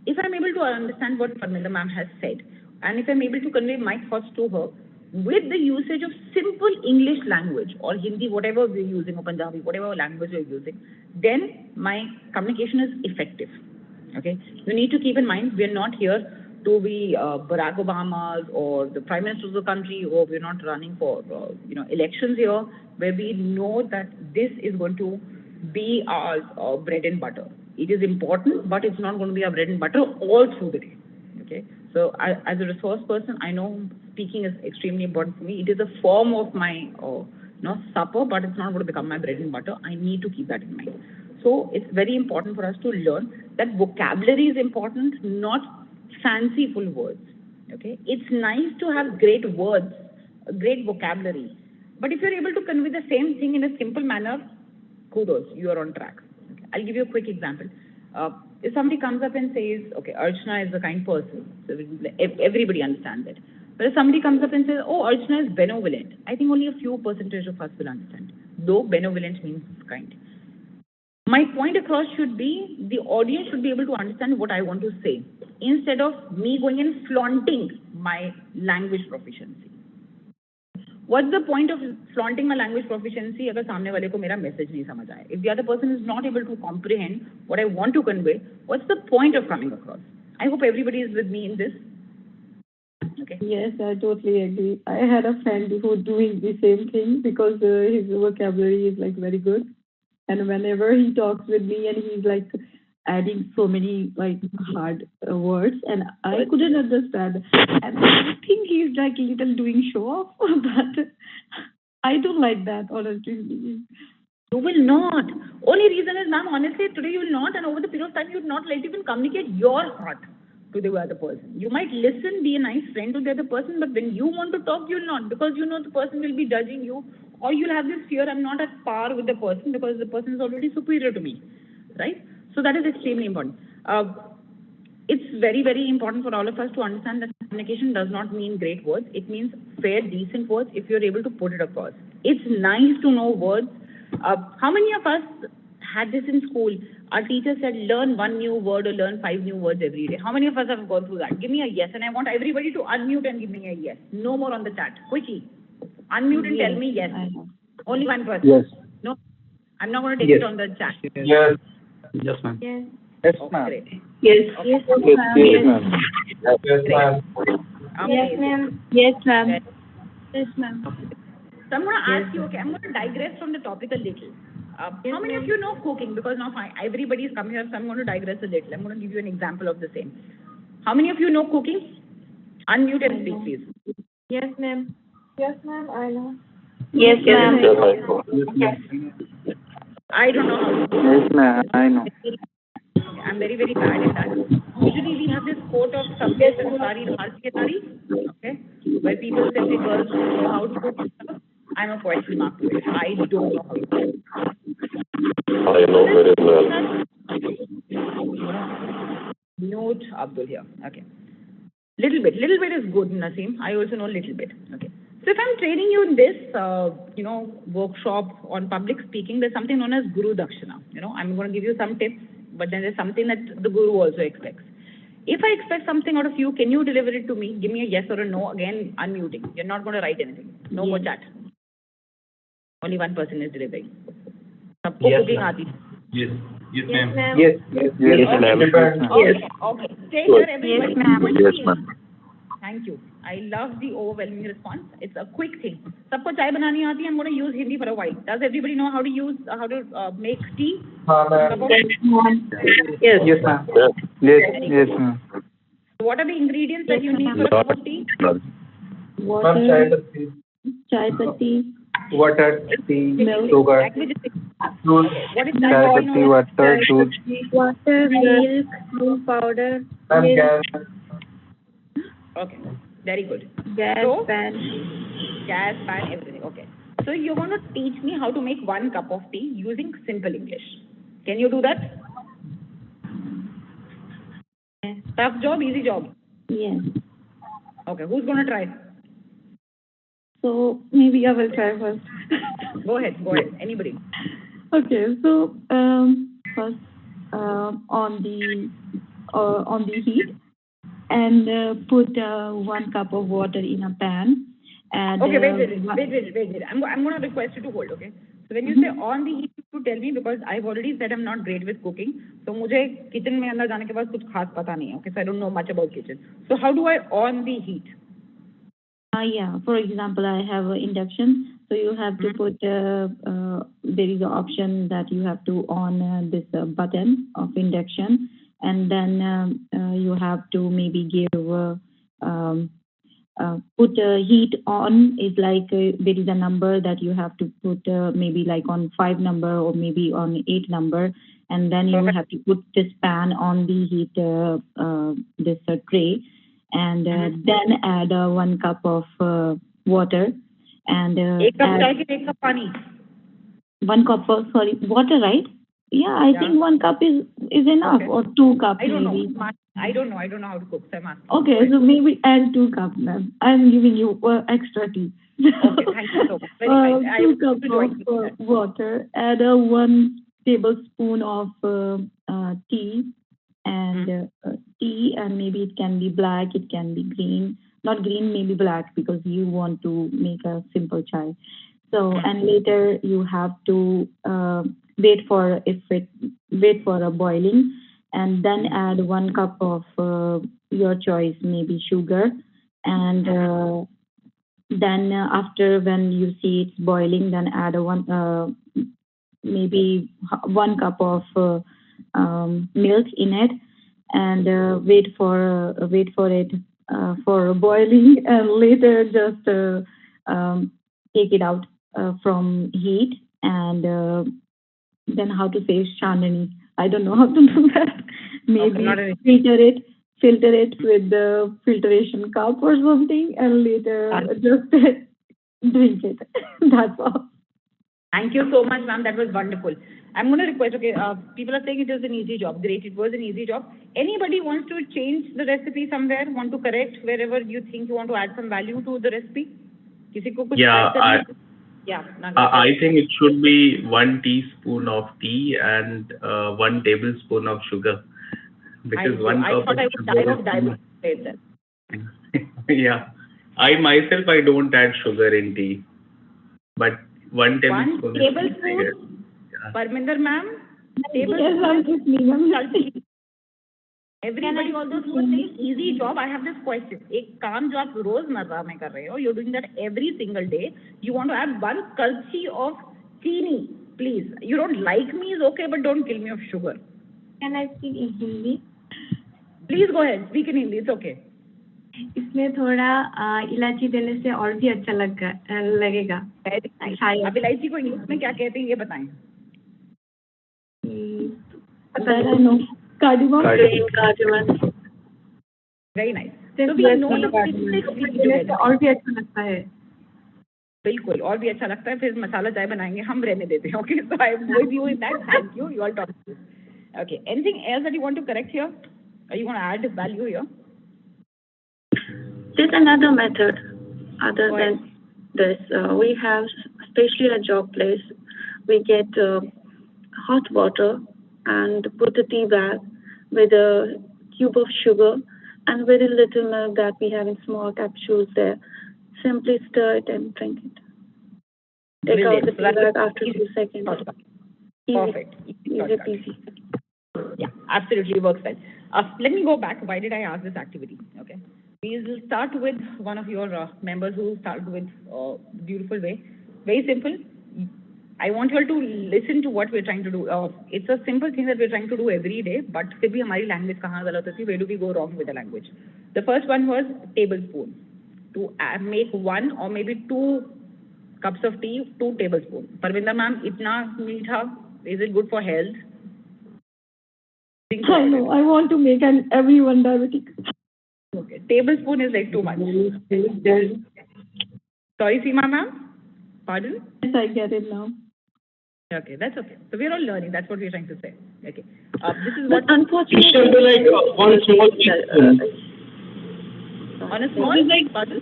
If I'm able to understand what Parminder ma'am has said, and if I'm able to convey my thoughts to her with the usage of simple English language or Hindi, whatever we're using, or Punjabi, whatever language we're using, then my communication is effective, okay? You need to keep in mind we're not here to be Barack Obama's or the prime minister of the country, or we're not running for elections here, where we know that this is going to be our bread and butter. It is important, but it's not going to be our bread and butter all through the day. Okay, so as a resource person, I know speaking is extremely important for me. It is a form of my supper, but it's not going to become my bread and butter. I need to keep that in mind. So it's very important for us to learn that vocabulary is important, not fanciful words. Okay, it's nice to have great words, great vocabulary, but if you're able to convey the same thing in a simple manner, kudos, you are on track. Okay. I'll give you a quick example. If somebody comes up and says, okay, Archana is a kind person, so everybody understands it. But if somebody comes up and says, oh, Archana is benevolent, I think only a few percentage of us will understand, though benevolent means kind. My point across should be the audience should be able to understand what I want to say instead of me going and flaunting my language proficiency. What's the point of flaunting my language proficiency if the message nahi samajh aaya? If the other person is not able to comprehend what I want to convey, what's the point of coming across? I hope everybody is with me in this. Okay. Yes, I totally agree. I had a friend who doing the same thing because his vocabulary is like very good. And whenever he talks with me and he's like adding so many like hard words and I couldn't understand. And I think he's like little doing show off, but I don't like that, honestly. You will not. Only reason is, ma'am, honestly, today you will not, and over the period of time, you will not let even communicate your heart to the other person. You might listen, be a nice friend to the other person, but when you want to talk, you will not, because you know the person will be judging you, or you'll have this fear, I'm not at par with the person because the person is already superior to me, right? So that is extremely important. It's very, very important for all of us to understand that communication does not mean great words. It means fair, decent words if you're able to put it across. It's nice to know words. How many of us had this in school? Our teacher said, learn one new word or learn 5 new words every day. How many of us have gone through that? Give me a yes, and I want everybody to unmute and give me a yes. No more on the chat. Quickie. Unmute and tell me yes. Only one person. Yes. No, I'm not going to take it on the chat. Yes. Yes, ma'am. Yes. Yes, ma'am. Yes. Yes, ma'am. Yes, ma'am. Yes, ma'am. Yes, ma'am. Yes, ma'am. So I'm going to ask you, okay, I'm going to digress from the topic a little. How many of you know cooking? Because now everybody is coming here, so I'm going to digress a little. I'm going to give you an example of the same. How many of you know cooking? Unmute and speak, please. Yes, ma'am. Yes, ma'am, I know. Yes, ma'am. Yes, I know. I don't know how to cook. Yes, ma'am, I know. I'm very, very bad in that. Usually we have this quote of Sabke Sansari Bhartiya Nari, okay, where people say the girls don't know how to cook stuff. I'm a question mark to it. I don't know how to cook. I know very well. Note Abdul here. Okay. Little bit is good, Naseem. I also know little bit. Okay. So if I'm training you in this, workshop on public speaking, there's something known as Guru Dakshina. I'm going to give you some tips, but then there's something that the Guru also expects. If I expect something out of you, can you deliver it to me? Give me a yes or a no. Again, unmuting. You're not going to write anything. No more chat. Only one person is delivering. Sabko cooking aati. Yes. Yes, ma'am. Yes, ma'am. Okay. Stay here, everybody. Yes, ma'am. Yes, ma'am. Thank you. I love the overwhelming response. It's a quick thing. Sabko chai banani aati hai. I'm going to use Hindi for a while. Does everybody know how to make tea? Yes. Yes, ma'am. Yes, ma'am. What are the ingredients that you need for a cup of tea? Water, chai patti, Water, tea, milk, sugar, Language is दूध, what is chai that? patti, water, दूध, water, milk, milk powder, milk, Okay. Very good. gas, So- pan. Gas, pan, everything. Okay. So you're going to teach me how to make 1 cup of tea using simple English. Can you do that? Tough job, easy job. Yes. Okay. Who's going to try? So maybe I will try first. Go ahead. Anybody. Okay, so first on the heat and put 1 cup of water in a pan and Okay, wait. I'm going to request you to hold, okay? So when you say on the heat, you tell me because I've already said I'm not great with cooking. So मुझे kitchen में अंदर जाने के बाद कुछ खास पता नहीं है, okay? So I don't know much about kitchen. So how do I on the heat? yeah, for example, I have an induction, so you have to put there is an option that you have to on this button of induction, and then you have to maybe give put heat on is like there is a number that you have to put maybe like on 5 number or maybe on 8 number, and then you have to put this pan on the heat this tray, and then add 1 cup of water and एक cup add चाय के 1 cup पानी. 1 cup of water, right? Yeah, I think 1 cup is enough, Okay. or 2 cups I don't maybe. know. I don't know how to cook. So I'm asking. Okay, so maybe add 2 cups, ma'am. I'm giving you extra tea. Okay, thank you so much. Very kind. I 2 will cups join you of in that. water, add 1 tablespoon of tea, and tea, and maybe it can be black, it can be green. Not green, maybe black, because you want to make a simple chai. So, and later you have to wait for a boiling, and then add 1 cup of your choice, maybe sugar, and then after when you see it's boiling, then add maybe 1 cup of milk in it, and wait for it for boiling, and later just take it out from heat, and then how to say chandani. I don't know how to do that. Maybe not an filter it with the filtration cup or something, and later just drink it. That's all. Thank you so much, ma'am. That was wonderful. I'm going to request, okay, people are saying it was an easy job. Great, it was an easy job. Anybody wants to change the recipe somewhere, want to correct wherever you think you want to add some value to the recipe? किसी को कुछ Yeah, add करना है? Yeah, I think it should be 1 teaspoon of tea and 1 tablespoon of sugar, because 1 I cup thought I of would die sugar of diabetes then. yeah, I myself I don't add sugar in tea, but 1 tablespoon. tablespoon? Parminder ma'am, Yes, I'm just me. everybody, all those who are saying easy job, I have this question. एक काम जो आप रोजमर्रा में कर रहे हो, you're doing that every single day. You want to add 1 kalchi of chini, please. You don't like me is okay, but don't kill me of sugar. Can I speak in Hindi? Please go ahead, speak in Hindi. It's okay. इसमें थोड़ा इलायची देने से और भी अच्छा लगेगा। अब इलायची को इंग्लिश में क्या कहते हैं ये बताएं। Cardamom. Very nice. So we know the और भी अच्छा लगता है। बिल्कुल और भी अच्छा लगता है। फिर मसाला चाय बनाएंगे हम, रहने देते हैं। Okay, so I am with you in that. Thank you. You all talk. Okay. Anything else that you want to correct here? Or you want to add value here? There's another method other than this. We have, especially at job place, we get hot water and put a tea bag with a cube of sugar and very little milk that we have in small capsules there. Simply stir it and drink it. Take out the tea bag after a few seconds. Perfect. Easy. Yeah, absolutely works well. Let me go back. Why did I ask this activity? Okay. We will start with one of your members who started with beautiful way. Very simple. I want you all to listen to what we're trying to do. It's a simple thing that we're trying to do every day, but फिर भी हमारी language कहाँ गलत होती है? Where do we go wrong with the language? The first one was tablespoon. To make 1 or maybe 2 cups of tea, 2 tablespoons. Parvinder ma'am, itna meetha, is it good for health? I know. I want to make everyone diabetic. Okay, tablespoon is like too much. Sorry, Seema ma'am. Pardon? Yes, I get it now. Okay, that's okay. So we're all learning. That's what we're trying to say. Okay. This is what. Unfortunately, it should be like one small teaspoon. On a small, pardon?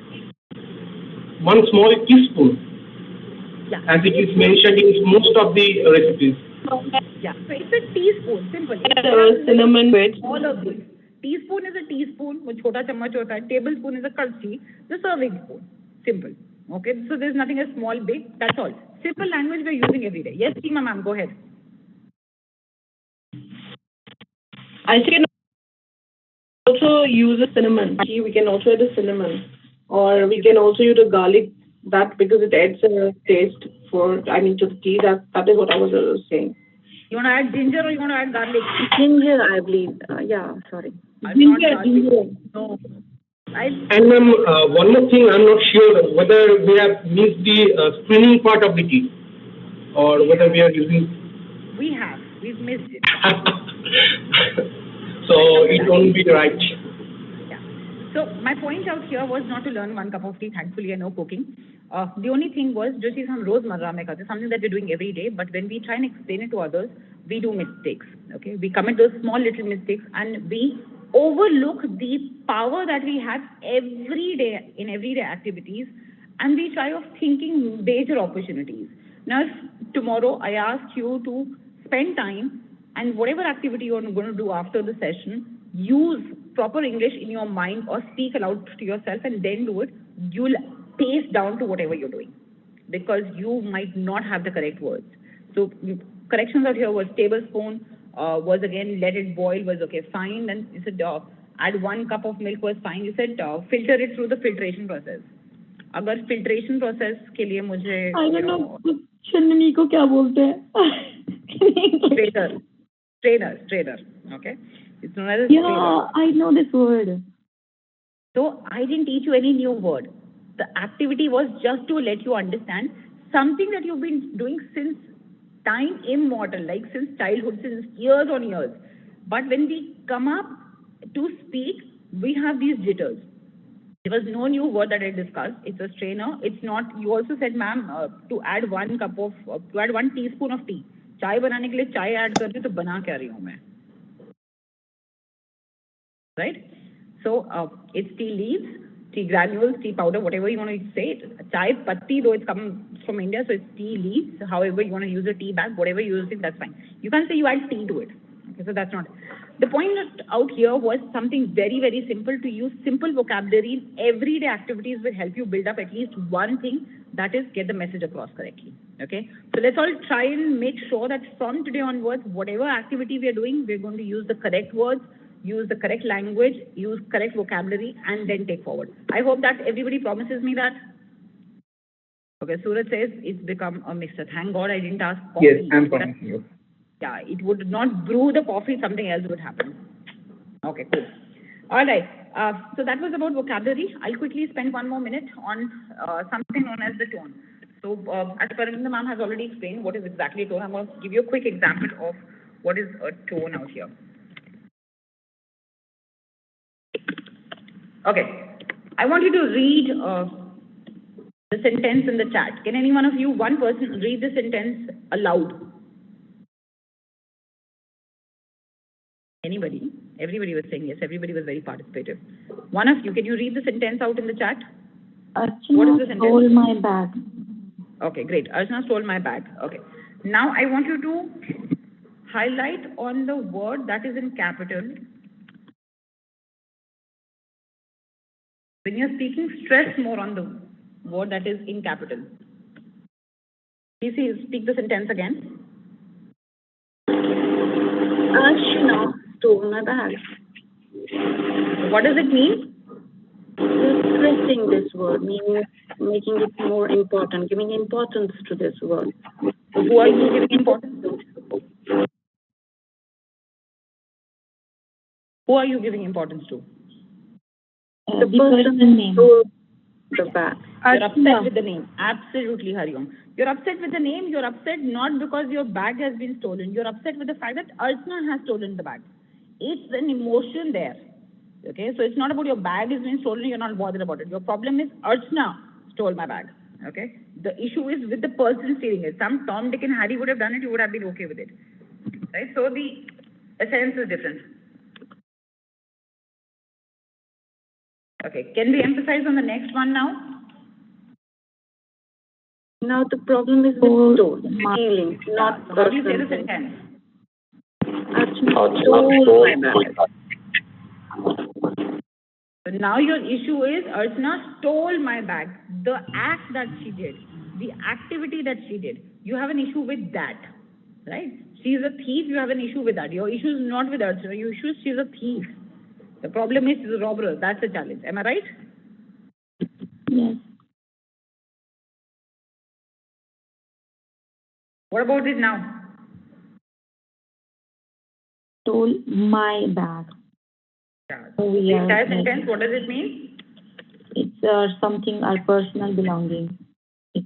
One small teaspoon, Yeah. as it is mentioned in most of the recipes. Yeah. So it's a teaspoon. Simple. cinnamon bits. All of this. Teaspoon is a teaspoon, वो छोटा चम्मच होता है. Tablespoon is a कड़छी, the serving spoon. Simple. Okay. So there's nothing as small, big. That's all. Simple language we're using every day. Yes, Seema ma'am, go ahead. I can also use a cinnamon. We can also add a cinnamon, or we can also use a garlic. That because it adds a taste to the tea. That is what I was saying. You want to add ginger or you want to add garlic? Ginger, I believe. Yeah, sorry. Ginger. No. And ma'am, one more thing, I'm not sure whether we have missed the screening part of the tea, or whether we are using. We have. We've missed it. So it won't be right. Yeah. So my point out here was not to learn 1 cup of tea. Thankfully, I know cooking. The only thing was, जो चीज़ हम रोज़मर्रा में करते, something that we're doing every day, but when we try and explain it to others, we do mistakes. Okay, we commit those small little mistakes, and we overlook the power that we have every day in everyday activities, and we try of thinking major opportunities. Now, if tomorrow I ask you to spend time and whatever activity you're going to do after the session, use proper English in your mind or speak aloud to yourself and then do it, you'll pace down to whatever you're doing because you might not have the correct words. So corrections out here was tablespoon, was again let it boil was okay, fine. Then you said add 1 cup of milk was fine. You said filter it through the filtration process. अगर filtration process के लिए मुझे I don't know Channi को क्या बोलते हैं? Strainer. Okay, it's known as yeah, strainer. I know this word. So I didn't teach you any new word. The activity was just to let you understand something that you've been doing since time immemorial, like since childhood, since years on years. But when we come up to speak, we have these jitters. There was no new word that I discussed. It's a strainer. It's not. You also said, ma'am, to add 1 teaspoon of tea. चाय बनाने के लिए चाय add कर रही हूँ तो बना क्या रही हूँ मैं? Right? So it's tea leaves, tea granules, tea powder, whatever you want to say. Chai patti, though it comes from India, so it's tea leaves. However you want to use a tea bag, whatever you're using, that's fine. You can't say you add tea to it. Okay, so that's not. The point out here was something very, very simple. To use simple vocabulary in everyday activities will help you build up at least one thing, that is get the message across correctly. Okay, so let's all try and make sure that from today onwards, whatever activity we are doing, we're going to use the correct words, use the correct language, use correct vocabulary, and then take forward. I hope that everybody promises me that. Okay, Suraj says it's become a mixture. Thank God I didn't ask coffee. Yes, I'm promising you. Yeah, it would not brew the coffee, something else would happen. Okay, cool. All right. So that was about vocabulary. I'll quickly spend 1 more minute on something known as the tone. So as Parinda ma'am has already explained what is exactly a tone, I'm going to give you a quick example of what is a tone out here. Okay, I want you to read the sentence in the chat. Can any one of you, one person, read the sentence aloud? Anybody? Everybody was saying yes. Everybody was very participative. One of you, can you read the sentence out in the chat? What is the sentence? Stole my bag. Okay, great. Archana stole my bag. Okay. Now I want you to highlight on the word that is in capital. When you're speaking, stress more on the word that is in capital. Please speak the sentence again. Archana stole my bag. What does it mean? Stressing this word, meaning making it more important, giving importance to this word. Who are you giving importance to? Who are you giving importance to? The person name. The bag. You're upset with the name. Absolutely, Hariom. You're upset with the name. You're upset not because your bag has been stolen. You're upset with the fact that Archana has stolen the bag. It's an emotion there. Okay, so it's not about your bag is being stolen. You're not bothered about it. Your problem is Archana stole my bag. Okay, the issue is with the person stealing it. Some Tom, Dick, and Harry would have done it. You would have been okay with it, right? So the essence is different. Okay, can we emphasize on the next one now? Now the problem is with stole, stealing, not how do you say the sentence? Archana stole my bag. So now your issue is Archana stole my bag. The act that she did, the activity that she did, you have an issue with that, right? She is a thief, you have an issue with that. Your issue is not with Archana, your issue is she's a thief. The problem is she's a robber. That's the challenge. Am I right? Yes. What about it now? Stole my bag. Yeah. So the entire sentence, what does it mean? It's something, our personal belonging.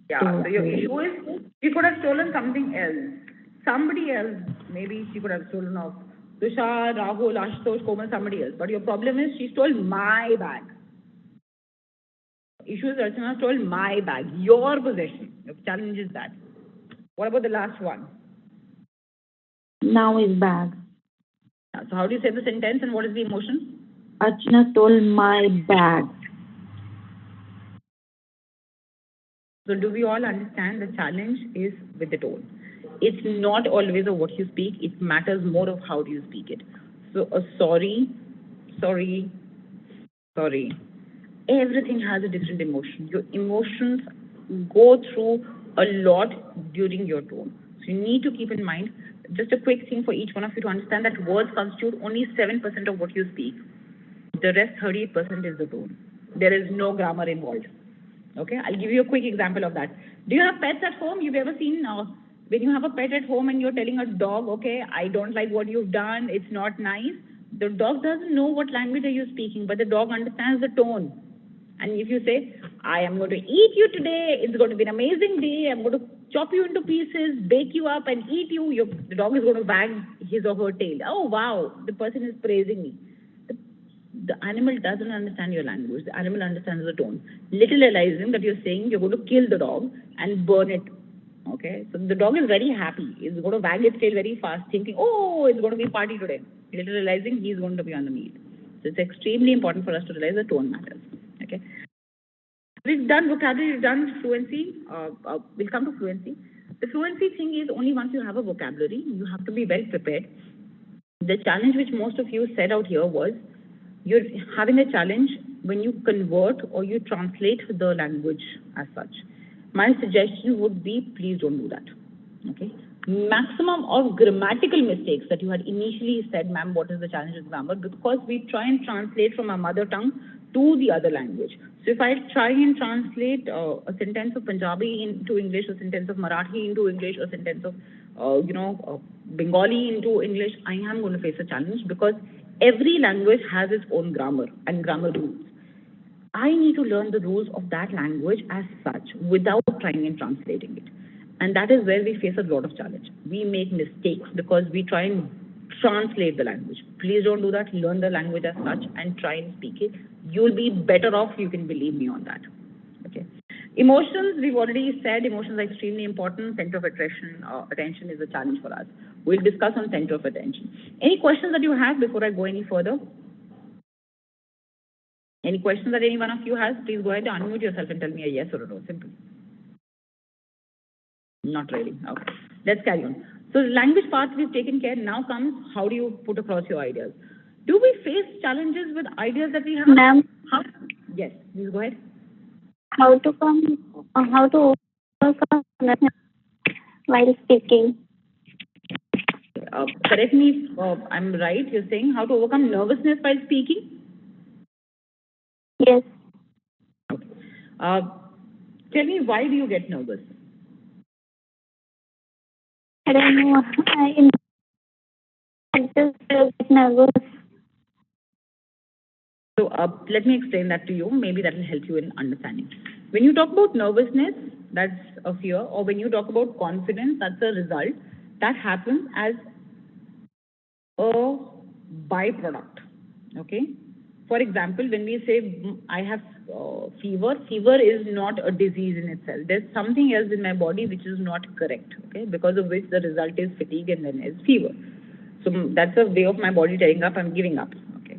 Yeah, so your issue is she could have stolen something else. Somebody else, maybe she could have stolen of Tushar, Rahul, Ashutosh, Komal, somebody else. But your problem is she stole my bag. Issue is Archana stole my bag, your possession. Your challenge is that. What about the last one? Now is bag. Yeah, so how do you say the sentence and what is the emotion? Archana stole my bag. So do we all understand the challenge is with the tone? It's not always of what you speak. It matters more of how do you speak it. So sorry. Everything has a different emotion. Your emotions go through a lot during your tone. So you need to keep in mind, just a quick thing for each one of you to understand that words constitute only 7% of what you speak. The rest 38% is the tone. There is no grammar involved. Okay, I'll give you a quick example of that. Do you have pets at home? You've ever seen when you have a pet at home and you're telling a dog, okay, I don't like what you've done, it's not nice. The dog doesn't know what language are you speaking, but the dog understands the tone. And if you say, I am going to eat you today, it's going to be an amazing day, I'm going to chop you into pieces, bake you up and eat you, the dog is going to wag his or her tail. Oh, wow, the person is praising me. The animal doesn't understand your language. The animal understands the tone. Little realizing that you're saying you're going to kill the dog and burn it. Okay? So the dog is very happy. It's going to wag its tail very fast, thinking, oh, it's going to be party today. Little realizing he's going to be on the meal. So it's extremely important for us to realize the tone matters. Okay? We've done vocabulary, we've done fluency. We'll come to fluency. The fluency thing is only once you have a vocabulary, you have to be well prepared. The challenge which most of you said out here was, you're having a challenge when you convert or you translate the language as such. My suggestion would be, please don't do that. Okay? Maximum of grammatical mistakes that you had initially said, ma'am, what is the challenge with grammar? Because we try and translate from our mother tongue to the other language. So if I try and translate a sentence of Punjabi into English, a sentence of Marathi into English, a sentence of Bengali into English, I am going to face a challenge because Every language has its own grammar and grammar rules. I need to learn the rules of that language as such without trying and translating it. And that is where we face a lot of challenge. We make mistakes because we try and translate the language. Please don't do that. Learn the language as such and try and speak it. You'll be better off, you can believe me on that. Okay. Emotions, we've already said emotions are extremely important. Center of attention is a challenge for us. We'll discuss on center of attention. Any questions that you have before I go any further? Any questions that any one of you has? Please go ahead and unmute yourself and tell me a yes or a no. Simple. Not really. Okay. Let's carry on. So the language part we've taken care. Now comes how do you put across your ideas? Do we face challenges with ideas that we have? Ma'am. Yes. Please go ahead. How to overcome while speaking? Correct me if I'm right. You're saying how to overcome nervousness while speaking? Yes. Okay. Tell me, why do you get nervous? I don't know. I just get nervous. So let me explain that to you. Maybe that will help you in understanding. When you talk about nervousness, that's a fear, or when you talk about confidence, that's a result. That happens as a byproduct. Okay. For example, when we say I have fever, fever is not a disease in itself. There's something else in my body which is not correct, okay, because of which the result is fatigue and then is fever. So that's a way of my body telling up, I'm giving up. Okay.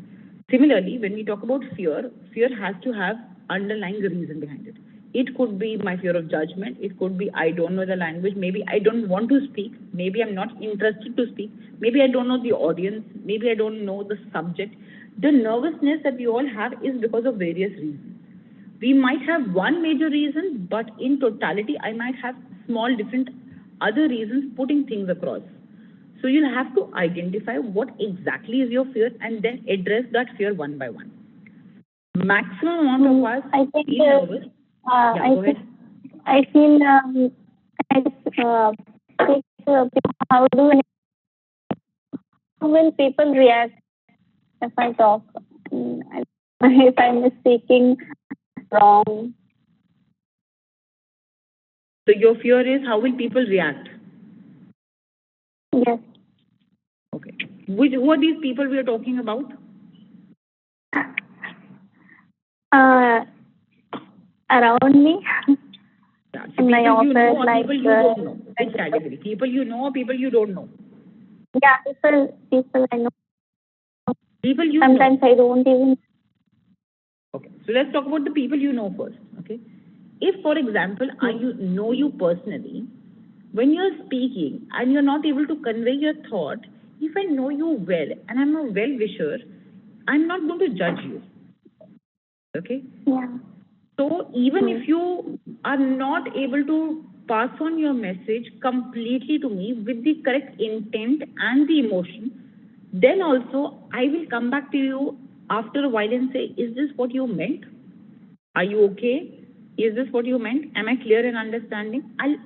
Similarly, when we talk about fear, fear has to have underlying reason behind it. It could be my fear of judgment. It could be I don't know the language. Maybe I don't want to speak. Maybe I'm not interested to speak. Maybe I don't know the audience. Maybe I don't know the subject. The nervousness that we all have is because of various reasons. We might have one major reason, but in totality, I might have small different other reasons putting things across. So you'll have to identify what exactly is your fear and then address that fear one by one. Maximum amount of us feel nervous. Go ahead. I feel how will people react if I talk? If I'm speaking wrong. So your fear is how will people react? Yes. Okay. Who are these people we are talking about? Around me. Yeah, so in my office, you know, like people you don't know. Which category? People you know or people you don't know? Yeah, people I know. People you Sometimes know. I don't even. Okay, so let's talk about the people you know first. Okay, if for example I know you personally, when you're speaking and you're not able to convey your thought, if I know you well and I'm a well-wisher, I'm not going to judge you. Okay. Yeah. So even if you are not able to pass on your message completely to me with the correct intent and the emotion, then also I will come back to you after a while and say, is this what you meant? Are you okay? Is this what you meant? Am I clear in understanding? I'll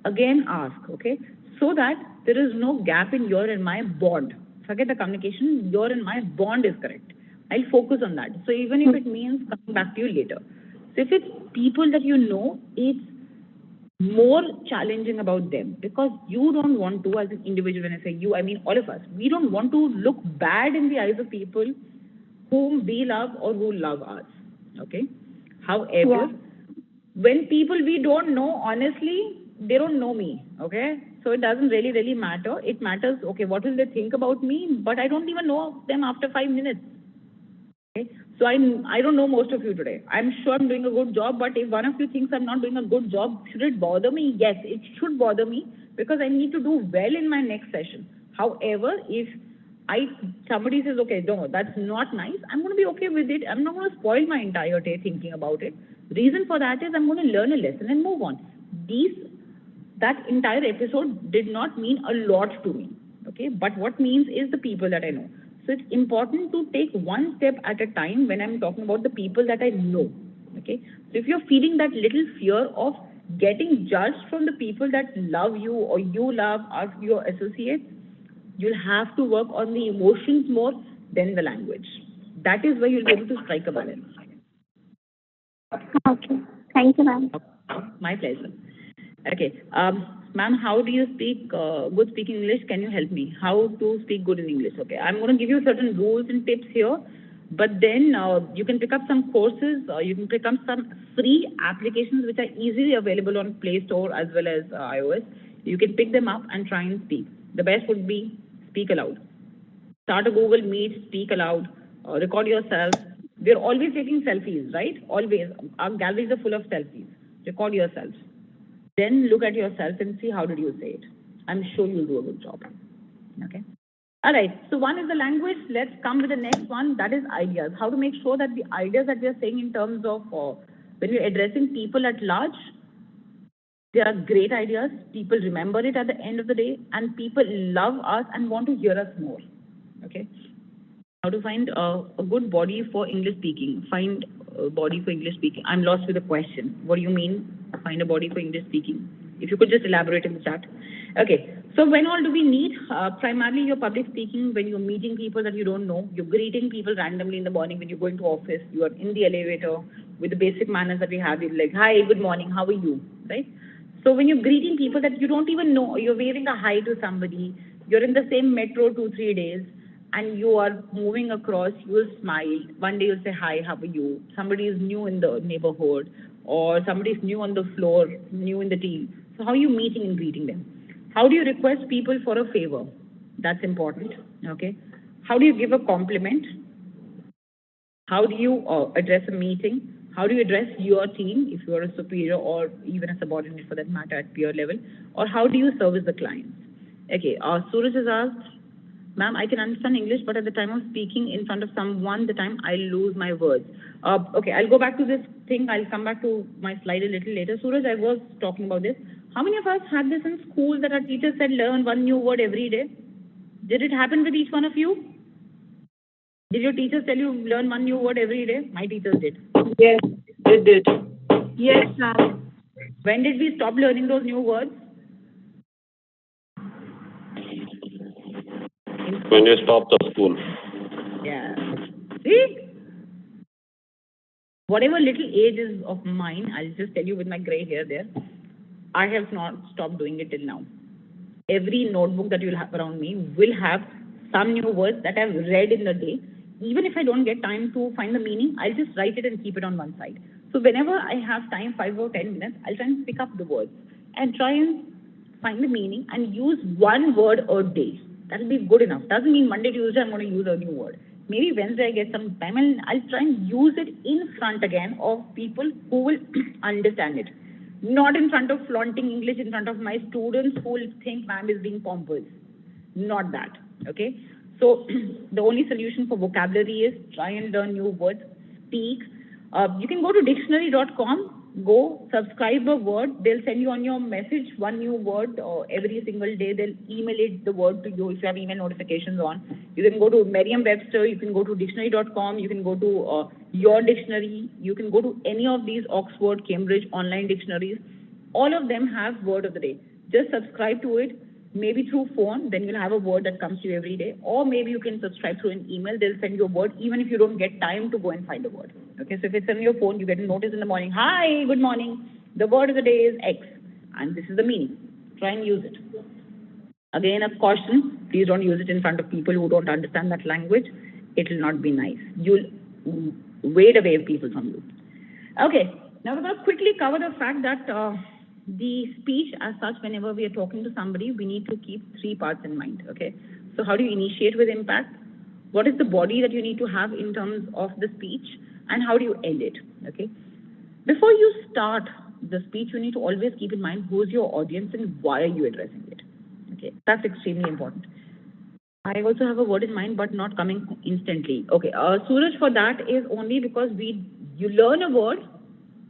again ask, okay? So that there is no gap in your and my bond. Forget the communication, your and my bond is correct. I'll focus on that. So even if it means coming back to you later. So if it's people that you know, it's more challenging about them because you don't want to, as an individual, when I say you, I mean all of us, we don't want to look bad in the eyes of people whom we love or who love us. Okay? However, when people we don't know, honestly, they don't know me. Okay? So it doesn't really matter. It matters, okay, what will they think about me? But I don't even know them after 5 minutes. Okay? So I don't know most of you today. I'm sure I'm doing a good job, but if one of you thinks I'm not doing a good job, should it bother me? Yes, it should bother me because I need to do well in my next session. However, if somebody says, okay, no, that's not nice, I'm going to be okay with it. I'm not going to spoil my entire day thinking about it. Reason for that is I'm going to learn a lesson and move on. That entire episode did not mean a lot to me. Okay, but what means is the people that I know. So it's important to take one step at a time when I'm talking about the people that I know. Okay. So if you're feeling that little fear of getting judged from the people that love you or you love your associates, you'll have to work on the emotions more then the language. That is where you'll be able to strike a balance. Okay. Thank you, ma'am. My pleasure. Okay. Ma'am, how do you speak good speaking English? Can you help me? How to speak good in English? Okay. I'm going to give you certain rules and tips here, but then you can pick up some courses, you can pick up some free applications which are easily available on Play Store as well as iOS. You can pick them up and try and speak. The best would be speak aloud. Start a Google Meet, speak aloud, record yourself. We're always taking selfies, right? Always. Our galleries are full of selfies. Record yourself. Then look at yourself and see how did you say it. I'm sure you'll do a good job. Okay. All right. So one is the language. Let's come with the next one. That is ideas. How to make sure that the ideas that we are saying in terms of when we're addressing people at large, they are great ideas. People remember it at the end of the day, and people love us and want to hear us more. Okay. How to find a good body for English speaking? Find a body for English speaking. I'm lost with the question. What do you mean? Find a body for English speaking? If you could just elaborate in the chat. Okay. So when all do we need? Primarily your public speaking, when you're meeting people that you don't know, you're greeting people randomly in the morning when you're going to office, you are in the elevator with the basic manners that we have. You're like, hi, good morning, how are you? Right? So when you're greeting people that you don't even know, you're waving a hi to somebody, you're in the same metro 2-3 days, and you are moving across, you will smile. One day you'll say, hi, how are you? Somebody is new in the neighborhood, or somebody is new on the floor, new in the team. So how are you meeting and greeting them? How do you request people for a favor? That's important, okay? How do you give a compliment? How do you address a meeting? How do you address your team if you are a superior or even a subordinate for that matter at peer level? Or how do you service the clients? Okay, Suraj has asked, ma'am, I can understand English, but at the time of speaking in front of someone, the time I lose my words. Okay, I'll go back to this thing. I'll come back to my slide a little later. Suraj, I was talking about this. How many of us had this in school that our teacher said learn one new word every day? Did it happen with each one of you? Did your teachers tell you learn one new word every day? My teachers did. Yes, it did. Yes, ma'am. When did we stop learning those new words? When you stop the school. Yeah. See? Whatever little age is of mine, I'll just tell you with my gray hair there, I have not stopped doing it till now. Every notebook that you'll have around me will have some new words that I've read in the day. Even if I don't get time to find the meaning, I'll just write it and keep it on one side. So whenever I have time, 5 or 10 minutes, I'll try and pick up the words and try and find the meaning and use one word a day. That'll be good enough. Doesn't mean Monday, Tuesday, I'm going to use a new word. Maybe Wednesday I get some time and I'll try and use it in front again of people who will understand it. Not in front of flaunting English in front of my students who will think ma'am is being pompous. Not that. Okay? So the only solution for vocabulary is try and learn new words, speak. You can go to dictionary.com, go subscribe a word. They'll send you on your message one new word every single day. They'll email it the word to you if you have email notifications on. You can go to Merriam-Webster, you can go to dictionary.com, you can go to your dictionary, you can go to any of these Oxford, Cambridge online dictionaries. All of them have word of the day. Just subscribe to it. Maybe through phone, then you'll have a word that comes to you every day. Or maybe you can subscribe through an email. They'll send you a word even if you don't get time to go and find a word. Okay, so if it's on your phone, you get a notice in the morning. Hi, good morning. The word of the day is X. And this is the meaning. Try and use it. Again, a caution. Please don't use it in front of people who don't understand that language. It will not be nice. You'll wade away people from you. Okay, now we're going to quickly cover the fact that the speech as such, whenever we are talking to somebody, we need to keep 3 parts in mind, okay? So how do you initiate with impact? What is the body that you need to have in terms of the speech? And how do you end it, okay? Before you start the speech, you need to always keep in mind who's your audience and why are you addressing it, okay? That's extremely important. I also have a word in mind, but not coming instantly. Okay, Suraj, for that is only because you learn a word,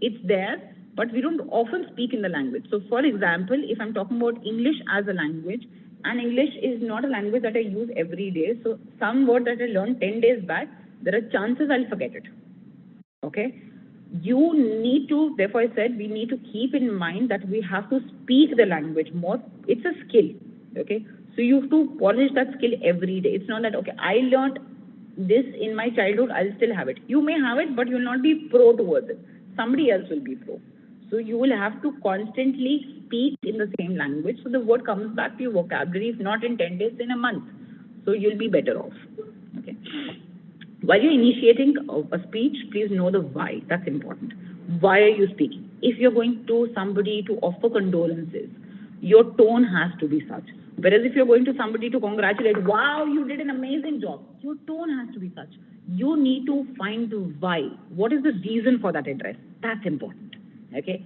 it's there, but we don't often speak in the language. So for example, if I'm talking about English as a language, and English is not a language that I use every day, so some word that I learned 10 days back, there are chances I'll forget it, okay? You need to, therefore I said, we need to keep in mind that we have to speak the language more. It's a skill, okay? So you have to polish that skill every day. It's not that, okay, I learned this in my childhood, I'll still have it. You may have it, but you'll not be pro towards it. Somebody else will be pro. So you will have to constantly speak in the same language. So the word comes back to your vocabulary, if not in 10 days, in a month. So you'll be better off. Okay. While you're initiating a speech, please know the why. That's important. Why are you speaking? If you're going to somebody to offer condolences, your tone has to be such. Whereas if you're going to somebody to congratulate, wow, you did an amazing job, your tone has to be such. You need to find the why. What is the reason for that address? That's important. Okay.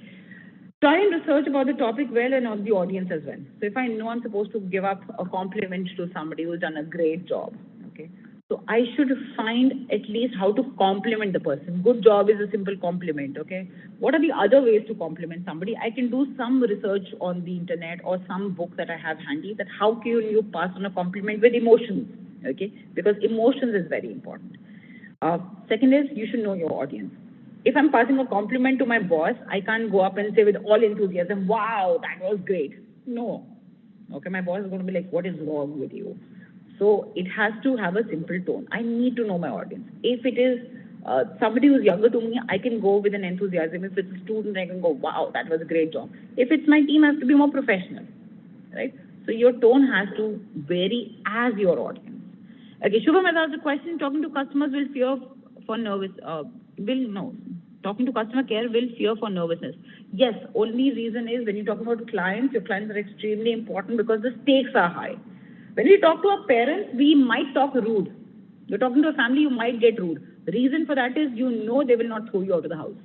Try and research about the topic well and of the audience as well. So if I know I'm supposed to give up a compliment to somebody who's done a great job, okay, so I should find at least how to compliment the person. Good job is a simple compliment, okay? What are the other ways to compliment somebody? I can do some research on the internet or some book that I have handy that how can you pass on a compliment with emotions, okay? Because emotions is very important. Second is you should know your audience. If I'm passing a compliment to my boss, I can't go up and say with all enthusiasm, wow, that was great. No. Okay, my boss is going to be like, what is wrong with you? So it has to have a simple tone. I need to know my audience. If it is somebody who's younger to me, I can go with an enthusiasm. If it's a student, I can go, wow, that was a great job. If it's my team, I have to be more professional, right? So your tone has to vary as your audience. Okay, Shubham has asked a question, talking to customers will fear for nervous, talking to customer care will fear for nervousness. Yes, only reason is when you talk about clients, your clients are extremely important because the stakes are high. When we talk to our parents, we might talk rude. You're talking to a family, you might get rude. The reason for that is you know they will not throw you out of the house,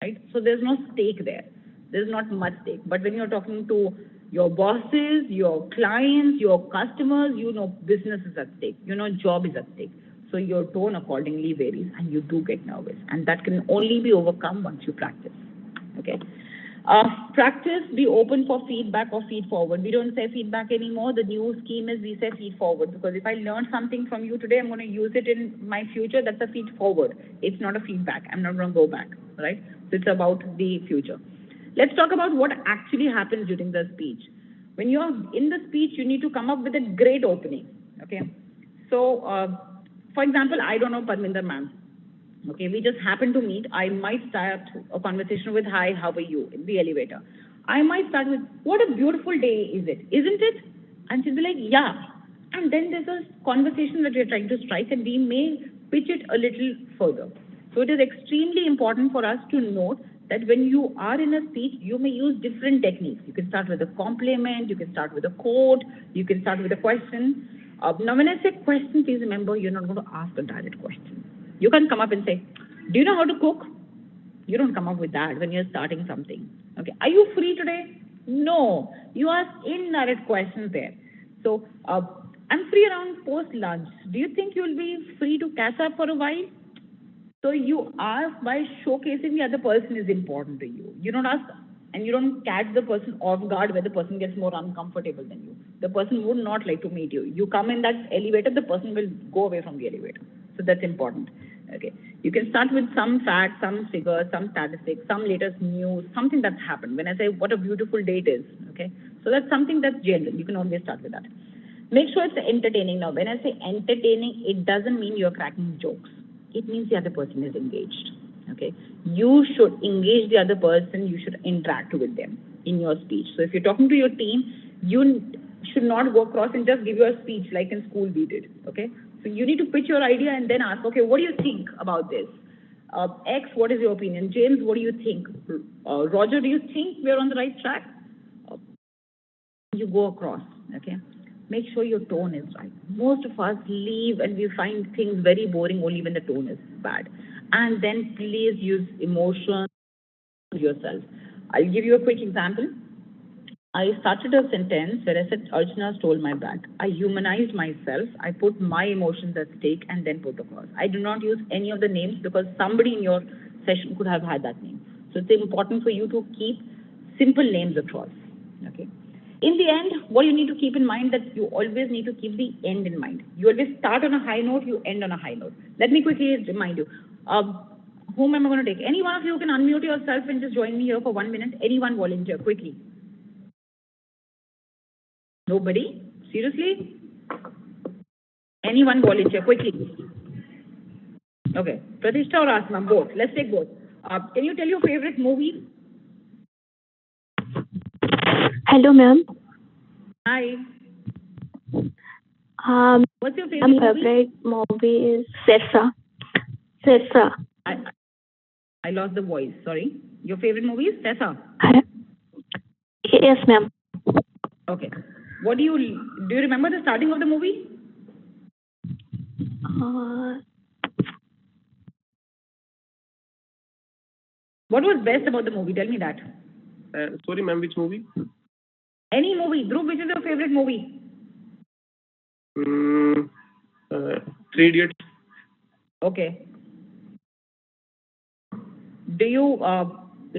right? So there's no stake there. There's not much stake. But when you're talking to your bosses, your clients, your customers, you know business is at stake. You know job is at stake. So your tone accordingly varies and you do get nervous. And that can only be overcome once you practice, okay? Practice, be open for feedback or feed forward. We don't say feedback anymore. The new scheme is we say feed forward, because if I learn something from you today, I'm going to use it in my future. That's a feed forward. It's not a feedback. I'm not going to go back, right? So it's about the future. Let's talk about what actually happens during the speech. When you're in the speech, you need to come up with a great opening, okay? So, for example, I don't know Parminder ma'am. Okay, we just happen to meet. I might start a conversation with, hi, how are you, in the elevator. I might start with, what a beautiful day is it, isn't it? And she'll be like, yeah. And then there's a conversation that we're trying to strike, and we may pitch it a little further. So it is extremely important for us to note that when you are in a speech, you may use different techniques. You can start with a compliment, you can start with a quote, you can start with a question. Now, when I say question, please remember, you're not going to ask a direct question. You can come up and say, do you know how to cook? You don't come up with that when you're starting something. Okay. Are you free today? No. You ask indirect questions there. So, I'm free around post-lunch. Do you think you'll be free to catch up for a while? So you ask by showcasing the other person is important to you. You don't ask and you don't catch the person off guard where the person gets more uncomfortable than you. The person would not like to meet you. You come in that elevator, the person will go away from the elevator. So that's important. Okay. You can start with some facts, some figures, some statistics, some latest news, something that's happened. When I say what a beautiful day it is, okay. So that's something that's general. You can always start with that. Make sure it's entertaining. Now, when I say entertaining, it doesn't mean you're cracking jokes. It means the other person is engaged. Okay. You should engage the other person. You should interact with them in your speech. So if you're talking to your team, you should not go across and just give your speech like in school we did. Okay. So you need to pitch your idea and then ask, okay, what do you think about this? X, what is your opinion? James, what do you think? Roger, do you think we're on the right track? You go across, okay? Make sure your tone is right. Most of us leave and we find things very boring only when the tone is bad. And then please use emotion yourself. I'll give you a quick example. I started a sentence where I said, Archana stole my bag. I humanized myself. I put my emotions at stake and then put across. I do not use any of the names because somebody in your session could have had that name. So it's important for you to keep simple names across. Okay. In the end, what you need to keep in mind that you always need to keep the end in mind. You always start on a high note, you end on a high note. Let me quickly remind you. Whom am I going to take? Any one of you can unmute yourself and just join me here for 1 minute. Anyone volunteer quickly. Nobody? Seriously? Anyone volunteer quickly? Okay, Pratishtha or Asma, both. Let's take both. Can you tell your favorite movie? Hello, ma'am. Hi. What's your favorite My favorite movie is Sessa. Sessa. I lost the voice. Sorry. Your favorite movie is Tessa? Yes, ma'am. Okay. What do you remember the starting of the movie? What was best about the movie? Tell me that. Sorry, ma'am, which movie? Any movie. Dhruv, which is your favorite movie? 3 Idiots. Okay. Do you